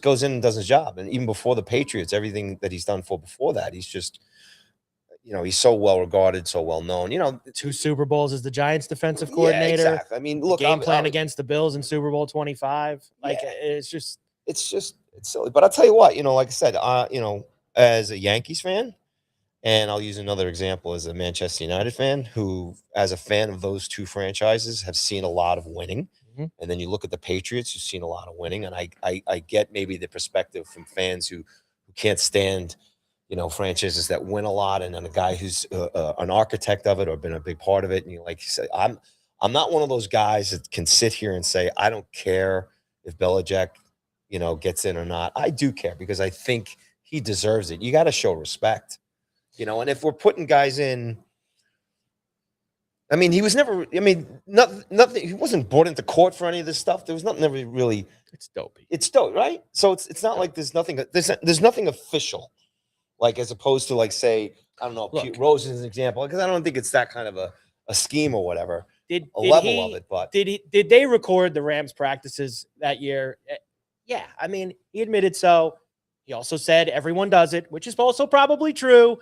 goes in and does his job. And even before the Patriots, everything that he's done before that, he's just, he's so well regarded, so well known. 2 Super Bowls as the Giants defensive coordinator. Yeah, exactly. I mean, look, game plan against the Bills in Super Bowl 25. It's silly. But I'll tell you what, like I said, as a Yankees fan, and I'll use another example as a Manchester United fan, who, as a fan of those 2 franchises, have seen a lot of winning. And then you look at the Patriots, you've seen a lot of winning. And I get maybe the perspective from fans who can't stand, franchises that win a lot, and then a guy who's an architect of it or been a big part of it. And like you said, I'm not one of those guys that can sit here and say, I don't care if Belichick, gets in or not. I do care, because I think he deserves it. You got to show respect, and if we're putting guys in, I mean, he was never, nothing, he wasn't brought into court for any of this stuff. There was nothing ever really. It's dopey. It's dope, right? So it's not like there's nothing official, like, as opposed to, like, say, I don't know, Pete Rose is an example, because I don't think it's that kind of a scheme or whatever. Did they record the Rams practices that year? Yeah. I mean, he admitted so. He also said everyone does it, which is also probably true.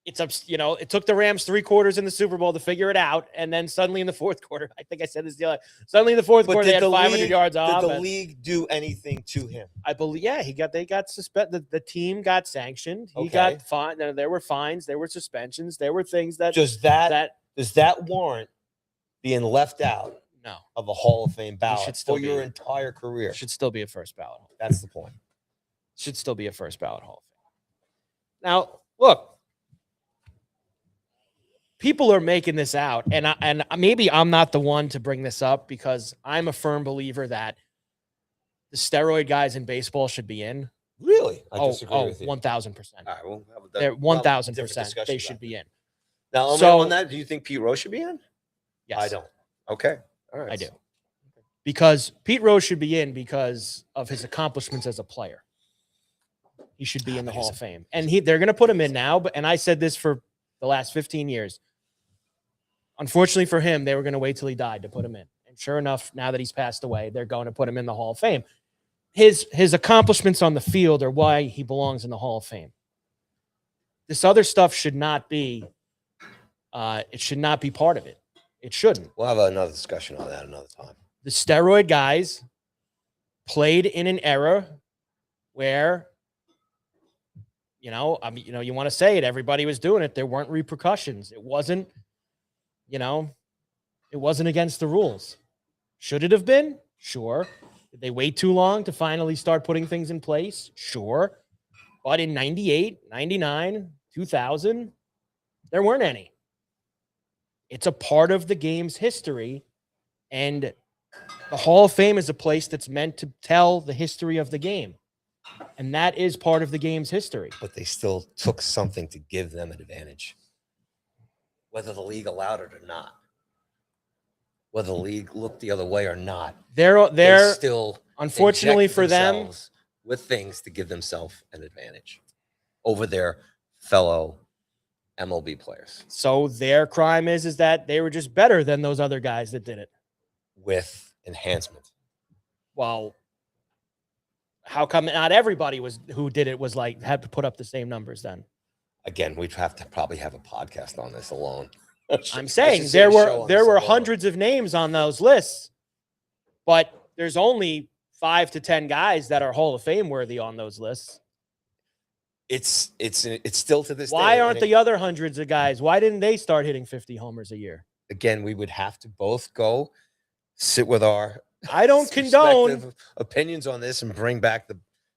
it took the Rams 3 quarters in the Super Bowl to figure it out, and then suddenly in the fourth quarter, I think I said this the other. Suddenly in the fourth quarter, they had 500 yards off. Did the league do anything to him? I believe, yeah, they got suspended. The team got sanctioned. He got fined. There were fines. There were suspensions. There were things that does that warrant being left out? No, of a Hall of Fame ballot for your entire career. Should still be a first ballot. That's the point. Should still be a first ballot Hall of Fame. Now, look. People are making this out, and maybe I'm not the one to bring this up because I'm a firm believer that the steroid guys in baseball should be in. Really? I disagree with you. 1,000%. All right, well, they're 1,000%. They should be in. Now, on that, do you think Pete Rose should be in? Yes. I don't. Okay. All right. I do. Because Pete Rose should be in because of his accomplishments as a player. He should be in the Hall of Fame. And they're going to put him in now, and I said this for the last 15 years. Unfortunately for him, they were going to wait till he died to put him in. And sure enough, now that he's passed away, they're going to put him in the Hall of Fame. His accomplishments on the field are why he belongs in the Hall of Fame. This other stuff should not be it should not be part of it. It shouldn't. We'll have another discussion on that another time. The steroid guys played in an era where you want to say it, everybody was doing it. There weren't repercussions. It wasn't against the rules. Should it have been? Sure. Did they wait too long to finally start putting things in place? Sure. But in 98, 99, 2000, there weren't any. It's a part of the game's history, and the Hall of Fame is a place that's meant to tell the history of the game, and that is part of the game's history. But they still took something to give them an advantage, whether the league allowed it or not, whether the league looked the other way or not. They're still, unfortunately for them, with things to give themselves an advantage over their fellow MLB players. So their crime is that they were just better than those other guys that did it with enhancement. Well, how come not everybody who did it had to put up the same numbers then? Again, we'd have to probably have a podcast on this alone. I'm saying there were hundreds of names on those lists, but there's only 5 to 10 guys that are Hall of Fame worthy on those lists. It's still to this day. Why aren't the other hundreds of guys? Why didn't they start hitting 50 homers a year? Again, we would have to both go sit with our I don't condone opinions on this and bring back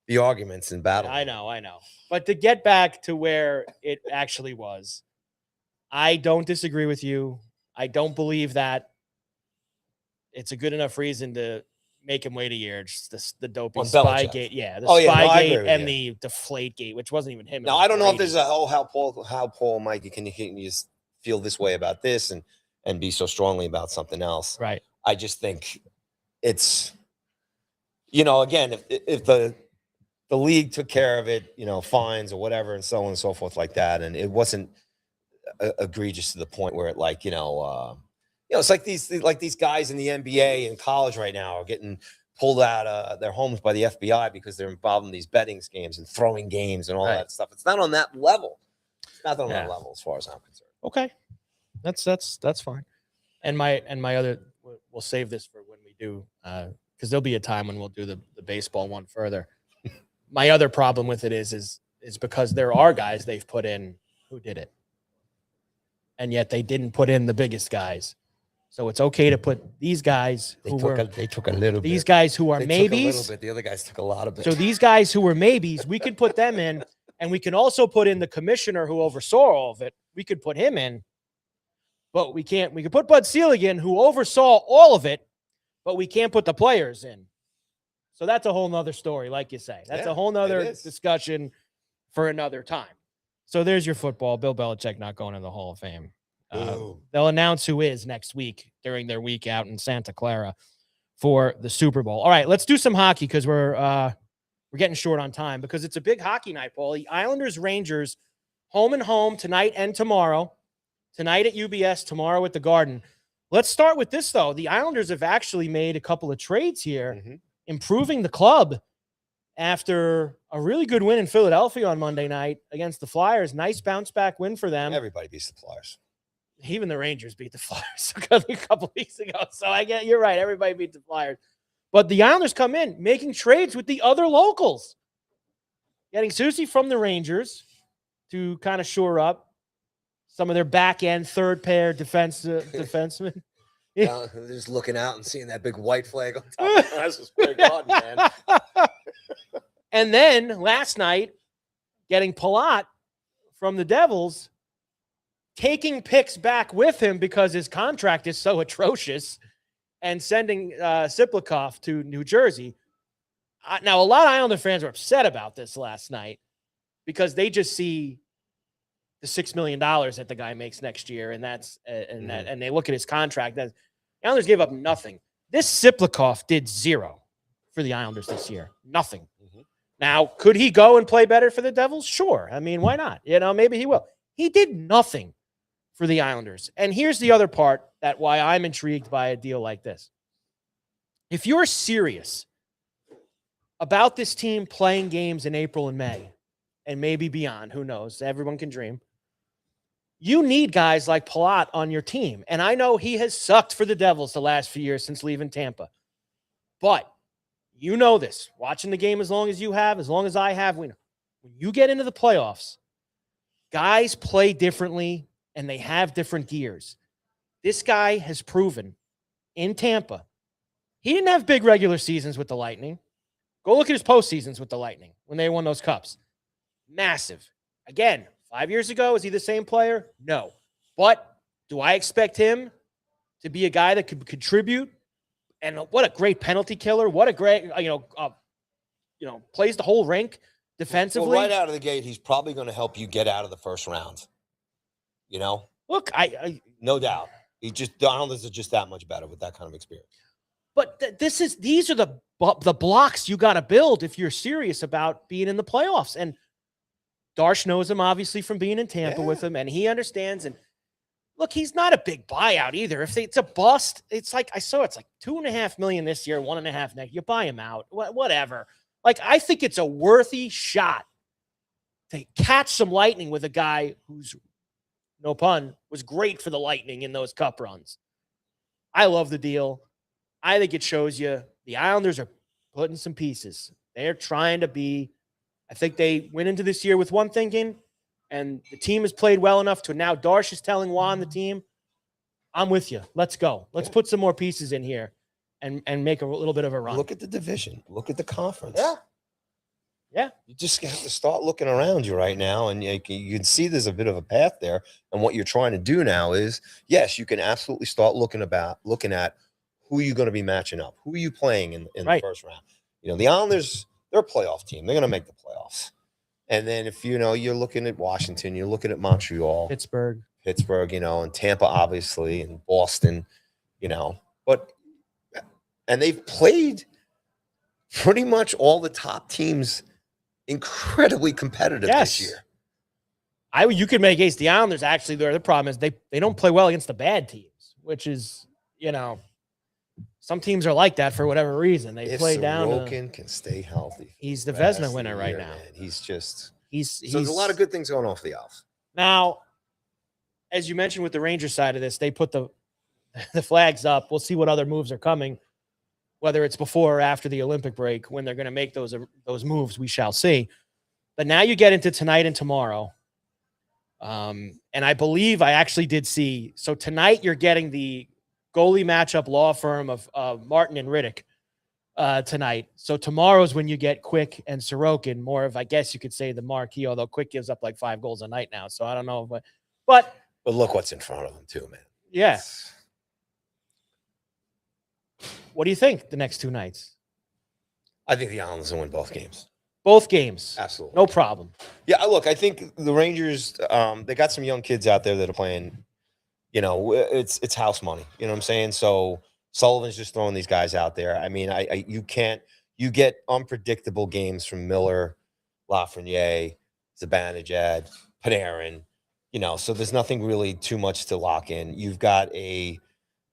the arguments in battle. I know. But to get back to where it actually was, I don't disagree with you. I don't believe that it's a good enough reason to make him wait a year. Just the doping spy gate. Yeah, the spy gate and the deflate gate, which wasn't even him. Now, I don't know if there's how Paul Mikey can you just feel this way about this and be so strongly about something else. Right. I just think it's, again, if the league took care of it, fines or whatever and so on and so forth like that, and it wasn't egregious to the point where it it's like these guys in the NBA and college right now are getting pulled out of their homes by the FBI because they're involved in these betting schemes and throwing games and all that stuff. It's not on that level. It's not on that level as far as I'm concerned. Okay. That's fine. And my other, we'll save this for when we do, because there'll be a time when we'll do the baseball one further. My other problem with it is because there are guys they've put in who did it, and yet they didn't put in the biggest guys. So it's okay to put these guys they took a little bit. These guys who are they maybes. Took a little bit. The other guys took a lot of it. So these guys who were maybes, we could put them in, and we can also put in the commissioner who oversaw all of it. We could put him in, but we can't. We could put Bud Selig in, who oversaw all of it, but we can't put the players in. So that's a whole nother story, like you say. That's a whole nother discussion for another time. So there's your football. Bill Belichick not going in the Hall of Fame. They'll announce who is next week during their week out in Santa Clara for the Super Bowl. All right, let's do some hockey because we're getting short on time because it's a big hockey night, Paul. The Islanders Rangers home and home tonight and tomorrow. Tonight at UBS, tomorrow at the Garden. Let's start with this though. The Islanders have actually made a couple of trades here, improving the club after a really good win in Philadelphia on Monday night against the Flyers. Nice bounce back win for them. Everybody beats the Flyers. Even the Rangers beat the Flyers a couple weeks ago. So I get you're right. Everybody beat the Flyers. But the Islanders come in making trades with the other locals. Getting Susie from the Rangers to kind of shore up some of their back end third pair defensemen. Yeah, just looking out and seeing that big white flag on top. That's just pretty God, man. And then last night, getting Palat from the Devils, taking picks back with him because his contract is so atrocious, and sending Siplikov to New Jersey. Now, a lot of Islander fans were upset about this last night because they just see the $6 million that the guy makes next year, and and they look at his contract. The Islanders gave up nothing. This Siplikov did zero for the Islanders this year. Nothing. Mm-hmm. Now, could he go and play better for the Devils? Sure. I mean, why not? Maybe he will. He did nothing for the Islanders. And here's the other part that why I'm intrigued by a deal like this. If you're serious about this team playing games in April and May, and maybe beyond, who knows? Everyone can dream. You need guys like Palat on your team. And I know he has sucked for the Devils the last few years since leaving Tampa. But you know this. Watching the game as long as you have, as long as I have, we know. When you get into the playoffs, guys play differently and they have different gears. This guy has proven in Tampa, he didn't have big regular seasons with the Lightning. Go look at his postseasons with the Lightning when they won those cups. Massive. Again, 5 years ago, is he the same player? No. But do I expect him to be a guy that could contribute? And what a great penalty killer. What a great, plays the whole rink defensively. Well, right out of the gate, he's probably going to help you get out of the first round. Look, I no doubt. Islanders are just that much better with that kind of experience. But these are the blocks you got to build if you're serious about being in the playoffs. And Darsh knows him obviously from being in Tampa with him, and he understands. And look, he's not a big buyout either. If it's a bust, it's like it's like $2.5 million this year, 1.5 next. You buy him out, whatever. Like, I think it's a worthy shot to catch some lightning with a guy who's, no pun, was great for the Lightning in those cup runs. I love the deal. I think it shows you the Islanders are putting some pieces. They're trying to be, I think they went into this year with one thinking, and the team has played well enough to now Darsh is telling Juan, the team, I'm with you. Let's go. Let's put some more pieces in here and make a little bit of a run. Look at the division. Look at the conference. Yeah. You just have to start looking around you right now, and you can see there's a bit of a path there. And what you're trying to do now is, yes, you can absolutely start looking at who are you going to be matching up? Who are you playing in the first round? The Islanders, they're a playoff team. They're going to make the playoffs. And then if, you're looking at Washington, you're looking at Montreal. Pittsburgh, and Tampa, obviously, and Boston, and they've played pretty much all the top teams incredibly competitive this year. You could make ace. The Islanders, actually, the problem is they don't play well against the bad teams, which is, some teams are like that for whatever reason. They play down. Sorokin can stay healthy. He's the Vezina winner right now. Man. So there's a lot of good things going off the off. Now, as you mentioned with the Rangers side of this, they put the flags up. We'll see what other moves are coming, whether it's before or after the Olympic break. When they're going to make those moves, we shall see. But now you get into tonight and tomorrow. And I believe I actually did see. So tonight you're getting the goalie matchup law firm of Martin and Riddick tonight. So tomorrow's when you get Quick and Sorokin, more of, I guess you could say, the marquee, although Quick gives up like 5 goals a night now. So I don't know. But look what's in front of them too, man. Yeah. What do you think the next 2 nights? I think the Islanders will win both games. Both games. Absolutely. No problem. Yeah, look, I think the Rangers, they got some young kids out there that are playing, it's house money. You know what I'm saying? So Sullivan's just throwing these guys out there. I mean, you get unpredictable games from Miller, Lafreniere, Zibanejad, Panarin, so there's nothing really too much to lock in. You've got a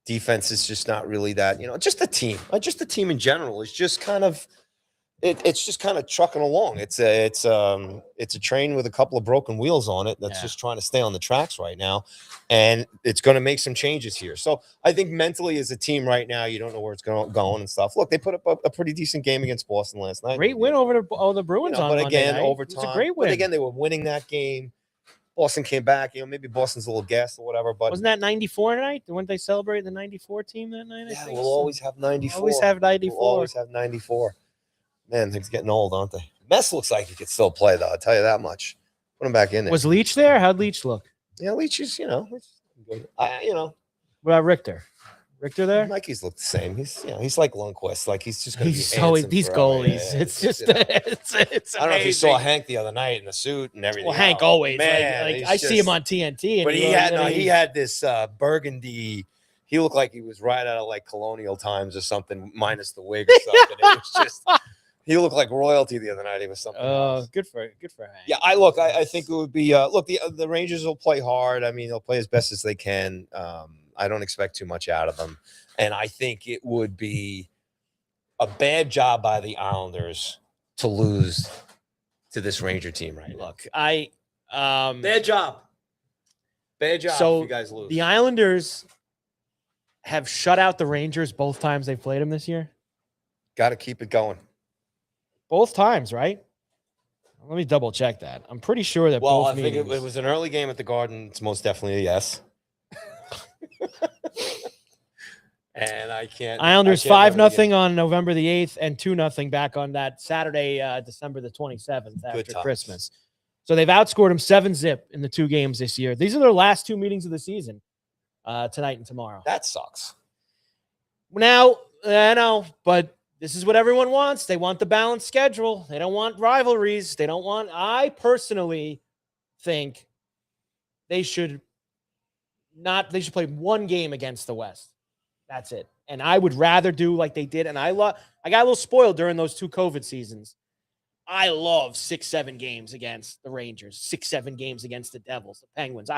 defense is just not really that, just the team in general is just kind of, it's just kind of trucking along. It's a train with a couple of broken wheels on it that's just trying to stay on the tracks right now, and it's going to make some changes here. So I think mentally as a team right now, you don't know where it's going and stuff. Look, they put up a pretty decent game against Boston last night. Great win over the Bruins on but Monday again, night. overtime. It was a great win. But again, they were winning that game. Boston came back. Maybe Boston's a little gassed or whatever. But wasn't that 94 night? Weren't they celebrate the 94 team that night? Yeah, we'll always have 94. Always have 94. We'll always have 94. Man, things getting old, aren't they? Mess looks like he could still play, though. I'll tell you that much. Put him back in there. Was Leach there? How'd Leach look? Yeah, Leach is, good. What about Richter? Richter there? Mikey's look the same. He's like Lundqvist. Like he's just going to be these goalies. Yeah. It's just it's I don't know if you saw Hank the other night in the suit and everything. Well, Hank always. Man, I see him on TNT. But he had this burgundy. He looked like he was right out of like colonial times or something, minus the wig or something. It was just. He looked like royalty the other night. He was something. Good for Hank. Yeah, I think it would be. The Rangers will play hard. I mean, they'll play as best as they can. I don't expect too much out of them, and I think it would be a bad job by the Islanders to lose to this Ranger team right now. Look, bad job. Bad job. So if you guys lose. The Islanders have shut out the Rangers both times they've played them this year. Got to keep it going. Both times, right? Let me double check that. I'm pretty sure that. Well, I think it was an early game at the Garden. It's most definitely a yes. And I can't. Islanders 5-0 on November the 8th and 2-0 back on that Saturday, December the 27th after Christmas. So they've outscored them 7-0 in the 2 games this year. These are their last 2 meetings of the season, tonight and tomorrow. That sucks. Now, I know, but this is what everyone wants. They want the balanced schedule. They don't want rivalries. I personally think they should play 1 game against the West. That's it. And I would rather do like they did. And I got a little spoiled during those 2 COVID seasons. I love 6-7 games against the Rangers, 6-7 games against the Devils, the Penguins.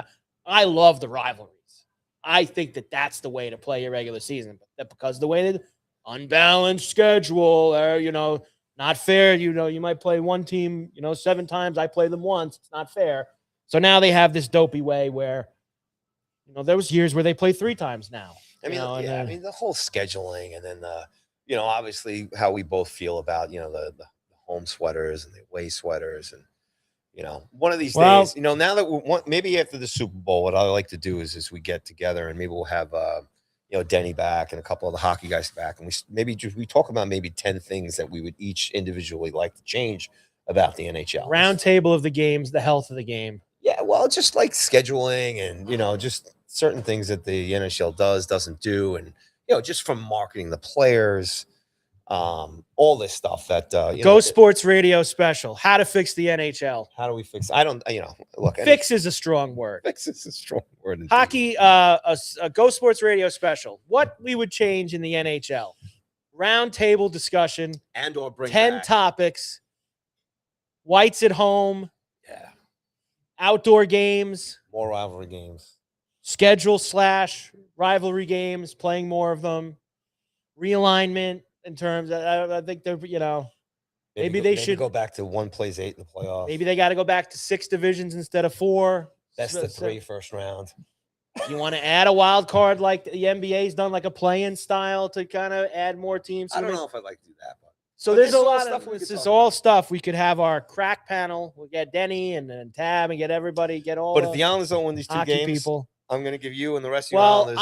I love the rivalries. I think that's the way to play your regular season. But because of the way that unbalanced schedule, not fair. You might play one team, 7 times. I play them once. It's not fair. So now they have this dopey way where, there was years where they play 3 times now. I mean, the whole scheduling, and then obviously how we both feel about the home sweaters and the away sweaters, and one of these days, now that maybe after the Super Bowl, what I like to do is we get together and maybe we'll have Denny back and a couple of the hockey guys back, and we talk about maybe 10 things that we would each individually like to change about the NHL. Round table of the games, the health of the game. Yeah, well, just like scheduling and just certain things that the NHL doesn't do, and just from marketing the players, all this stuff that Sports Radio special, how to fix the NHL. How do we fix? I don't, look. Fix is a strong word. Fix is a strong word. Hockey, a Go Sports Radio special. What we would change in the NHL? Round table discussion, and or bring 10 back topics. Whites at home. Yeah. Outdoor games. More rivalry games. Schedule / rivalry games. Playing more of them. Realignment. In terms of, I think they're, maybe they should go back to 1 plays 8 in the playoffs. Maybe they got to go back to 6 divisions instead of 4. That's the 3 first round. You want to add a wild card like the NBA's done, like a play-in style to kind of add more teams. I don't know if I'd like to do that. But there's a lot of stuff. This is all stuff. We could have our crack panel. We'll get Denny and Tab and get everybody, get all. But if the Islanders don't win these 2 games, people. I'm going to give you and the rest of your Islanders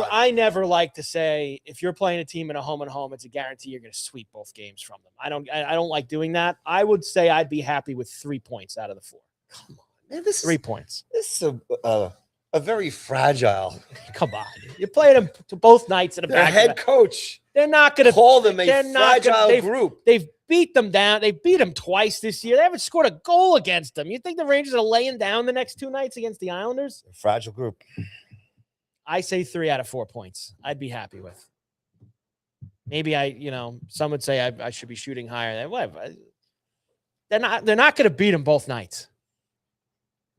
I never like to say if you're playing a team in a home and home, it's a guarantee you're going to sweep both games from them. I don't like doing that. I would say I'd be happy with 3 points out of the 4. Come on, man, 3 points. This is a very fragile. Come on, you played them to both nights in a back. Head coach. They're not going to call them a fragile group. They've beat them down. They beat them twice this year. They haven't scored a goal against them. You think the Rangers are laying down the next 2 nights against the Islanders? A fragile group. I say 3 out of 4 points. I'd be happy with. Maybe some would say I should be shooting higher. Whatever. They're not going to beat them both nights.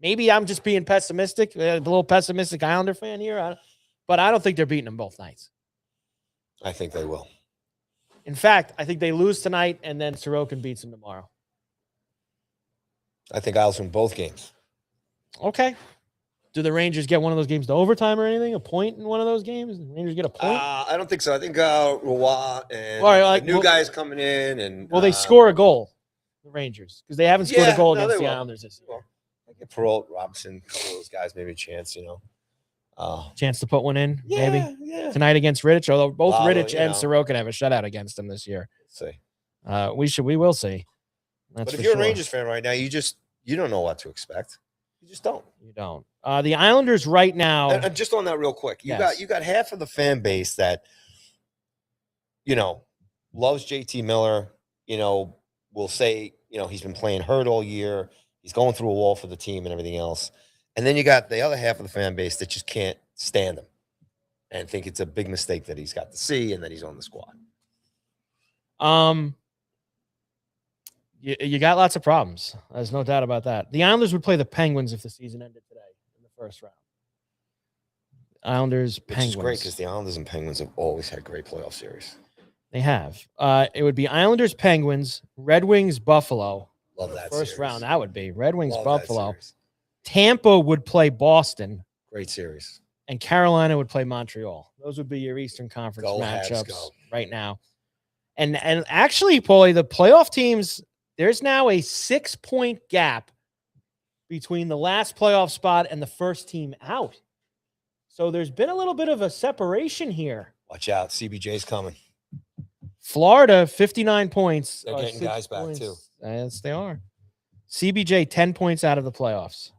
Maybe I'm just being pessimistic, a little pessimistic Islander fan here, but I don't think they're beating them both nights. I think they will. In fact, I think they lose tonight, and then Sorokin beats them tomorrow. I think Isles win both games. Okay. Do the Rangers get one of those games to overtime or anything? A point in one of those games? The Rangers get a point? I don't think so. I think Roy and right, the new guys coming in. And they score a goal, the Rangers, because they haven't scored a goal against the Islanders this year. I give Perrault, Robinson, a couple of those guys maybe a chance, Chance to put one in, yeah, maybe? Yeah. Tonight against Rittich, although both Lalo, Rittich and Sorokin have a shutout against them this year. Let's see. We will see. But if you're a Rangers fan right now, you don't know what to expect. You just don't. You don't. The Islanders right now. And just on that real quick, you got half of the fan base that, loves JT Miller, will say, he's been playing hurt all year. He's going through a wall for the team and everything else. And then you got the other half of the fan base that just can't stand him and think it's a big mistake that he's got to see and that he's on the squad. You got lots of problems. There's no doubt about that. The Islanders would play the Penguins if the season ended today in the first round. Islanders, Penguins. Which is great because the Islanders and Penguins have always had great playoff series. They have. It would be Islanders, Penguins, Red Wings, Buffalo. Love that first series. round. That would be Red Wings, Love Buffalo. Tampa would play Boston. Great series. And Carolina would play Montreal. Those would be your Eastern Conference matchups right now. And actually, Paulie, the playoff teams, there's now a 6-point gap between the last playoff spot and the first team out. So there's been a little bit of a separation here. Watch out. CBJ's coming. Florida, 59 points. They're getting guys back, too. Yes, they are. CBJ, 10 points out of the playoffs.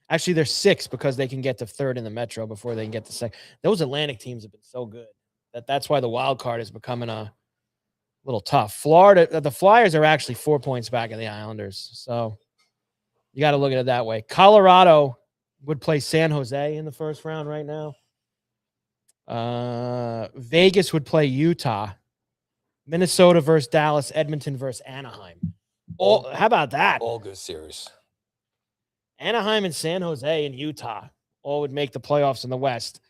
Actually, they're 6 because they can get to third in the Metro before they can get to second. Those Atlantic teams have been so good that's why the wild card is becoming a little tough. Florida, the Flyers are actually 4 points back of the Islanders. So you got to look at it that way. Colorado would play San Jose in the first round right now. Vegas would play Utah. Minnesota versus Dallas. Edmonton versus Anaheim. How about that? All good series. Anaheim and San Jose and Utah all would make the playoffs in the West.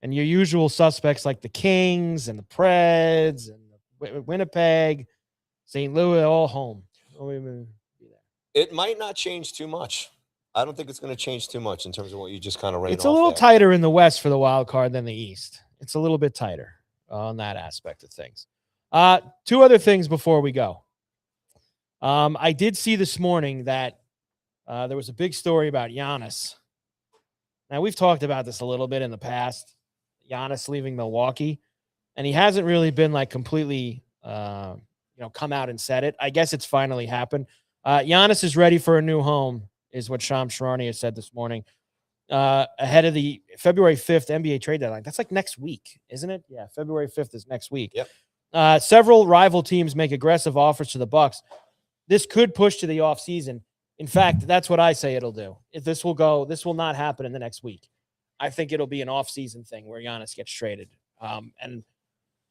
And your usual suspects like the Kings and the Preds and Winnipeg, St. Louis, all home. It might not change too much. I don't think it's going to change too much in terms of what you just kind of ran. It's a little tighter in the West for the wild card than the East. It's a little bit tighter on that aspect of things. 2 other things before we go. I did see this morning that there was a big story about Giannis. Now, we've talked about this a little bit in the past. Giannis leaving Milwaukee, and he hasn't really been like completely, come out and said it. I guess it's finally happened. Giannis is ready for a new home, is what Shams Charania has said this morning, ahead of the February 5th NBA trade deadline. That's like next week, isn't it? Yeah, February 5th is next week. Yep. Several rival teams make aggressive offers to the Bucks. This could push to the offseason. In fact, that's what I say it'll do. If this will not happen in the next week. I think it'll be an off-season thing where Giannis gets traded. And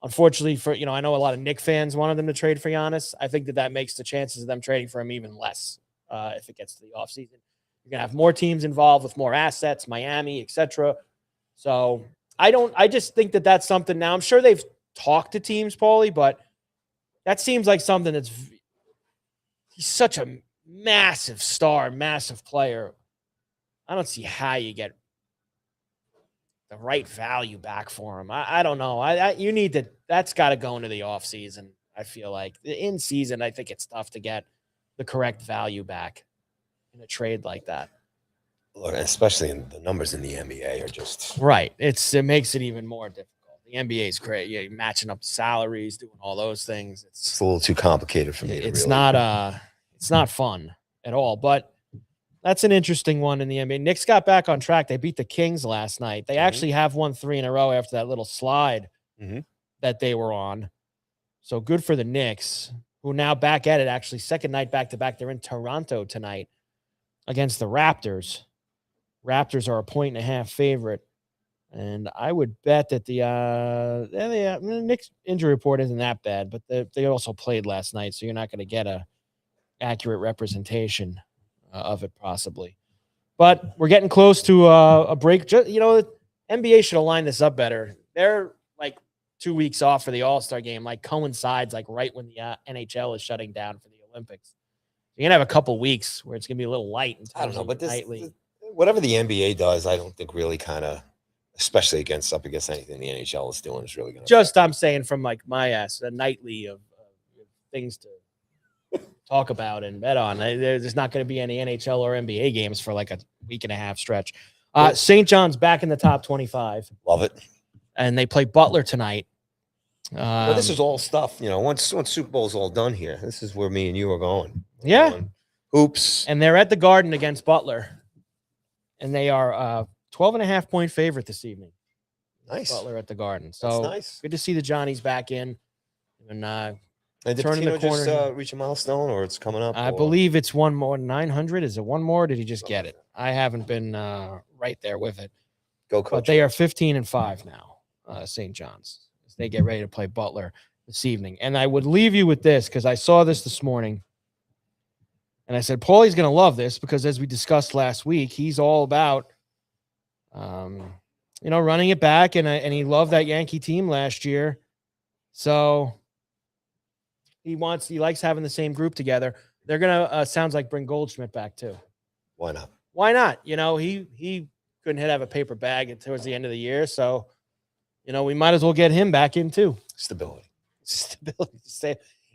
unfortunately I know a lot of Knicks fans wanted them to trade for Giannis. I think that makes the chances of them trading for him even less if it gets to the offseason. You're going to have more teams involved with more assets, Miami, etc. So I just think that that's something. Now, I'm sure they've talked to teams, Paulie, but that seems like something he's such a massive star, massive player. I don't see how you get the right value back for him. I don't know. That's got to go into the offseason. I feel like in season, I think it's tough to get the correct value back in a trade like that. Look, especially in the numbers in the NBA are just right. It makes it even more difficult. The NBA is great. Yeah, you're matching up salaries, doing all those things. It's a little too complicated for me. It's not fun at all. But that's an interesting one in the NBA. Knicks got back on track. They beat the Kings last night. They actually have won 3 in a row after that little slide that they were on. So good for the Knicks, who are now back at it, actually. Second night back-to-back. They're in Toronto tonight against the Raptors. Raptors are a 1.5 favorite. And I would bet that the Knicks injury report isn't that bad, but they also played last night, so you're not going to get a accurate representation of it possibly. But we're getting close to a break. NBA should align this up better. They're like 2 weeks off for the All-Star game like coincides like right when the NHL is shutting down for the Olympics. You're going to have a couple weeks where it's going to be a little light in terms I don't know, of but nightly. Whatever the NBA does, I don't think really kind of, especially up against anything the NHL is doing, is really going to. Just I'm saying from like my ass, a nightly of things to talk about and bet on. There's not going to be any NHL or NBA games for like a week and a half stretch. St. John's back in the top 25. Love it. And they play Butler tonight. Well, this is all stuff, once Super Bowl's all done here, this is where me and you are going. Yeah. Going hoops. And they're at the Garden against Butler. And they are 12.5-point favorite this evening. Nice. Butler at the Garden. So that's nice. Good to see the Johnnies back in. And did Patino just reach a milestone, or it's coming up? I believe it's one more. 900. Is it one more? Or did he just get it? I haven't been right there with it. Go, coach. But they are 15-5 now, St. John's. As they get ready to play Butler this evening. And I would leave you with this because I saw this morning. And I said, Paulie's going to love this because as we discussed last week, he's all about, running it back. And he loved that Yankee team last year. So he likes having the same group together. They're going to, sounds like, bring Goldschmidt back too. Why not? Why not? He couldn't have a paper bag towards the end of the year. So, we might as well get him back in too. Stability.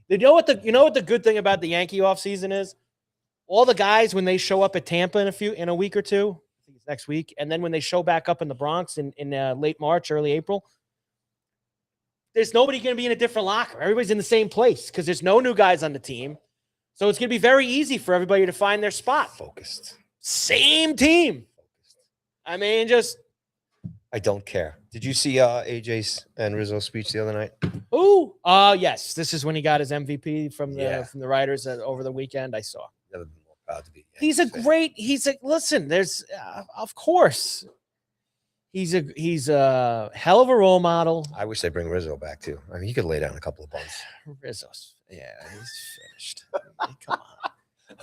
You know what the good thing about the Yankee offseason is? All the guys, when they show up at Tampa in a week or two, I think it's next week, and then when they show back up in the Bronx in late March, early April, there's nobody going to be in a different locker. Everybody's in the same place because there's no new guys on the team. So it's going to be very easy for everybody to find their spot. Focused. Same team. I mean, I don't care. Did you see AJ's and Rizzo's speech the other night? Ooh, yes. This is when he got his MVP from the writers over the weekend. I saw. Never been more proud to be. Listen. There's, of course, he's a hell of a role model. I wish they bring Rizzo back too. I mean, he could lay down a couple of bunts. Rizzo's, he's finished. Come on.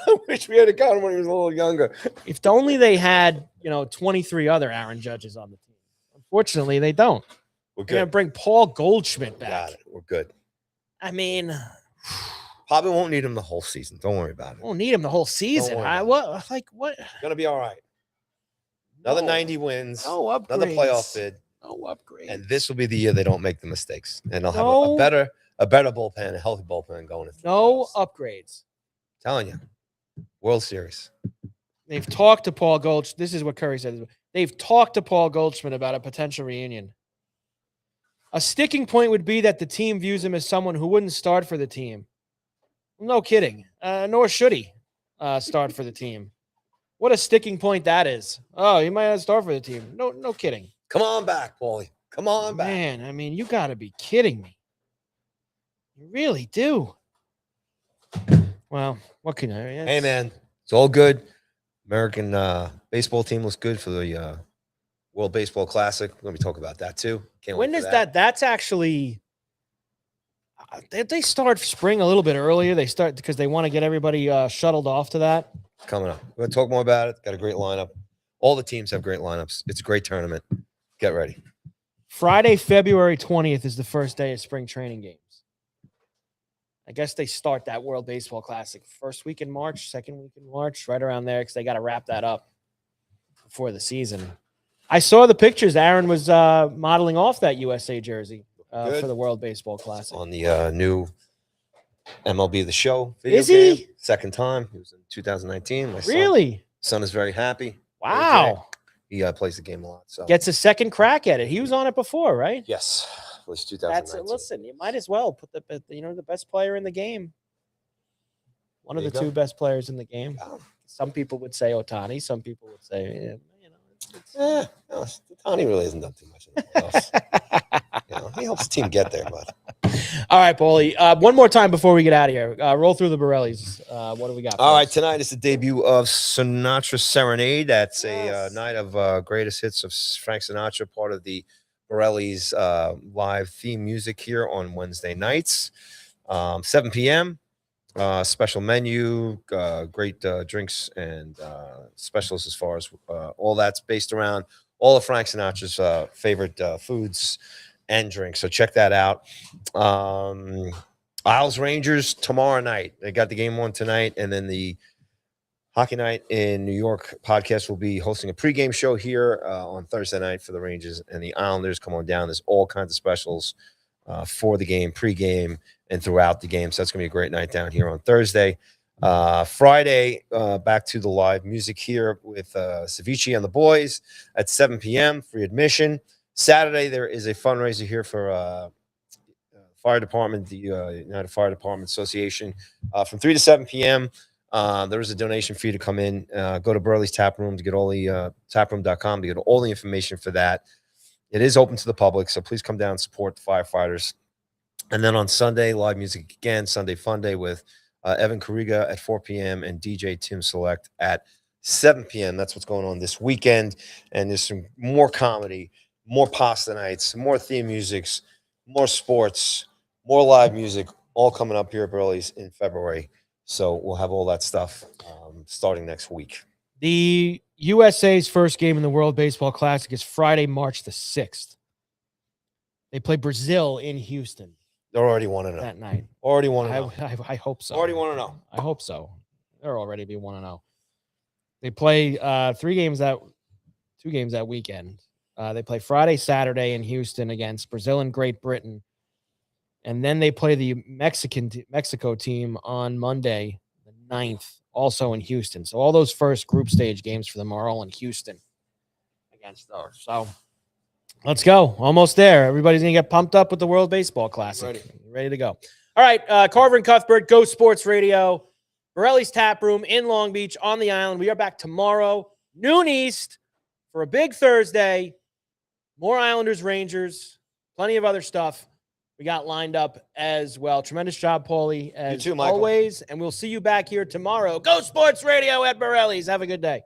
I wish we had got him when he was a little younger. If only they had, 23 other Aaron Judges on the team. Unfortunately, they don't. We're going to bring Paul Goldschmidt back. Got it. We're good. I mean, probably won't need him the whole season. Don't worry about it. Won't need him the whole season. What? Gonna be all right. Another 90 wins. No upgrades. Another playoff bid. No upgrades. And this will be the year they don't make the mistakes, and they'll have a better bullpen, a healthy bullpen going. No upgrades. Telling you, World Series. They've talked to Paul Goldschmidt. This is what Curry said. They've talked to Paul Goldschmidt about a potential reunion. A sticking point would be that the team views him as someone who wouldn't start for the team. No kidding. Nor should he start for the team. What a sticking point that is. Oh, he might not start for the team. No kidding. Come on back, Paulie. Come on back. Man, I mean, you got to be kidding me. You really do. Well, what can I? Hey, man, it's all good. American baseball team looks good for the World Baseball Classic. We're going to be talking about that too. When is that? That's actually they start spring a little bit earlier. They start because they want to get everybody shuttled off to that. It's coming up. We're going to talk more about it. Got a great lineup. All the teams have great lineups. It's a great tournament. Get ready. Friday, February 20th is the first day of spring training games. I guess they start that World Baseball Classic first week in March, second week in March, right around there because they got to wrap that up before the season. I saw the pictures. Aaron was modeling off that USA jersey for the World Baseball Classic. On the new MLB The Show video. Is he? Game. Second time. He was in 2019. Really? Son is very happy. Wow. He plays the game a lot. So gets a second crack at it. He was on it before, right? Yes. It was 2019. Listen, you might as well put the best player in the game. One of the two best players in the game. Some people would say Ohtani. Some people would say, Ohtani really hasn't done too much in the playoffs. He helps the team get there, but. All right, Paulie. One more time before we get out of here. Roll through the Borrellis. What do we got? All right, tonight is the debut of Sinatra Serenade. That's a night of greatest hits of Frank Sinatra, part of the Borrelli's live theme music here on Wednesday nights, 7 p.m. Special menu, great drinks and specials as far as all that's based around all of Frank Sinatra's favorite foods and drinks. So check that out. Isles Rangers tomorrow night. They got the game on tonight, and then the Hockey Night in New York podcast will be hosting a pregame show here on Thursday night for the Rangers and the Islanders. Come on down. There's all kinds of specials for the game, pregame, and throughout the game. So that's going to be a great night down here on Thursday. Friday, back to the live music here with Ceviche and the boys at 7 p.m. Free admission. Saturday, there is a fundraiser here for fire department, the United Fire Department Association, from 3 to 7 p.m. There is a donation fee to come in. Go to Borrelli's Taproom to get all the taproom.com to get all the information for that. It is open to the public, so please come down and support the firefighters. And then on Sunday, live music again, Sunday Fun Day with Evan Kariga at 4 p.m. and DJ Tim Select at 7 p.m. That's what's going on this weekend. And there's some more comedy, more pasta nights, more theme musics, more sports, more live music, all coming up here at Borrelli's in February. So we'll have all that stuff starting next week. The USA's first game in the World Baseball Classic is Friday, March the 6th. They play Brazil in Houston. They're already 1-0 that night. Already 1-0. I hope so. Already 1-0. I hope so. They're already be 1-0. They play 2 games that weekend. They play Friday, Saturday in Houston against Brazil and Great Britain. And then they play the Mexico team on Monday, the 9th, also in Houston. So all those first group stage games for them are all in Houston against those. So let's go. Almost there. Everybody's going to get pumped up with the World Baseball Classic. Ready to go. All right, Carver and Cuthbert, Go Sports Radio, Borrelli's Taproom in Long Beach on the island. We are back tomorrow, noon East, for a big Thursday. More Islanders, Rangers, plenty of other stuff we got lined up as well. Tremendous job, Paulie, as you too, Michael. always. And we'll see you back here tomorrow. Go Sports Radio at Borrelli's. Have a good day.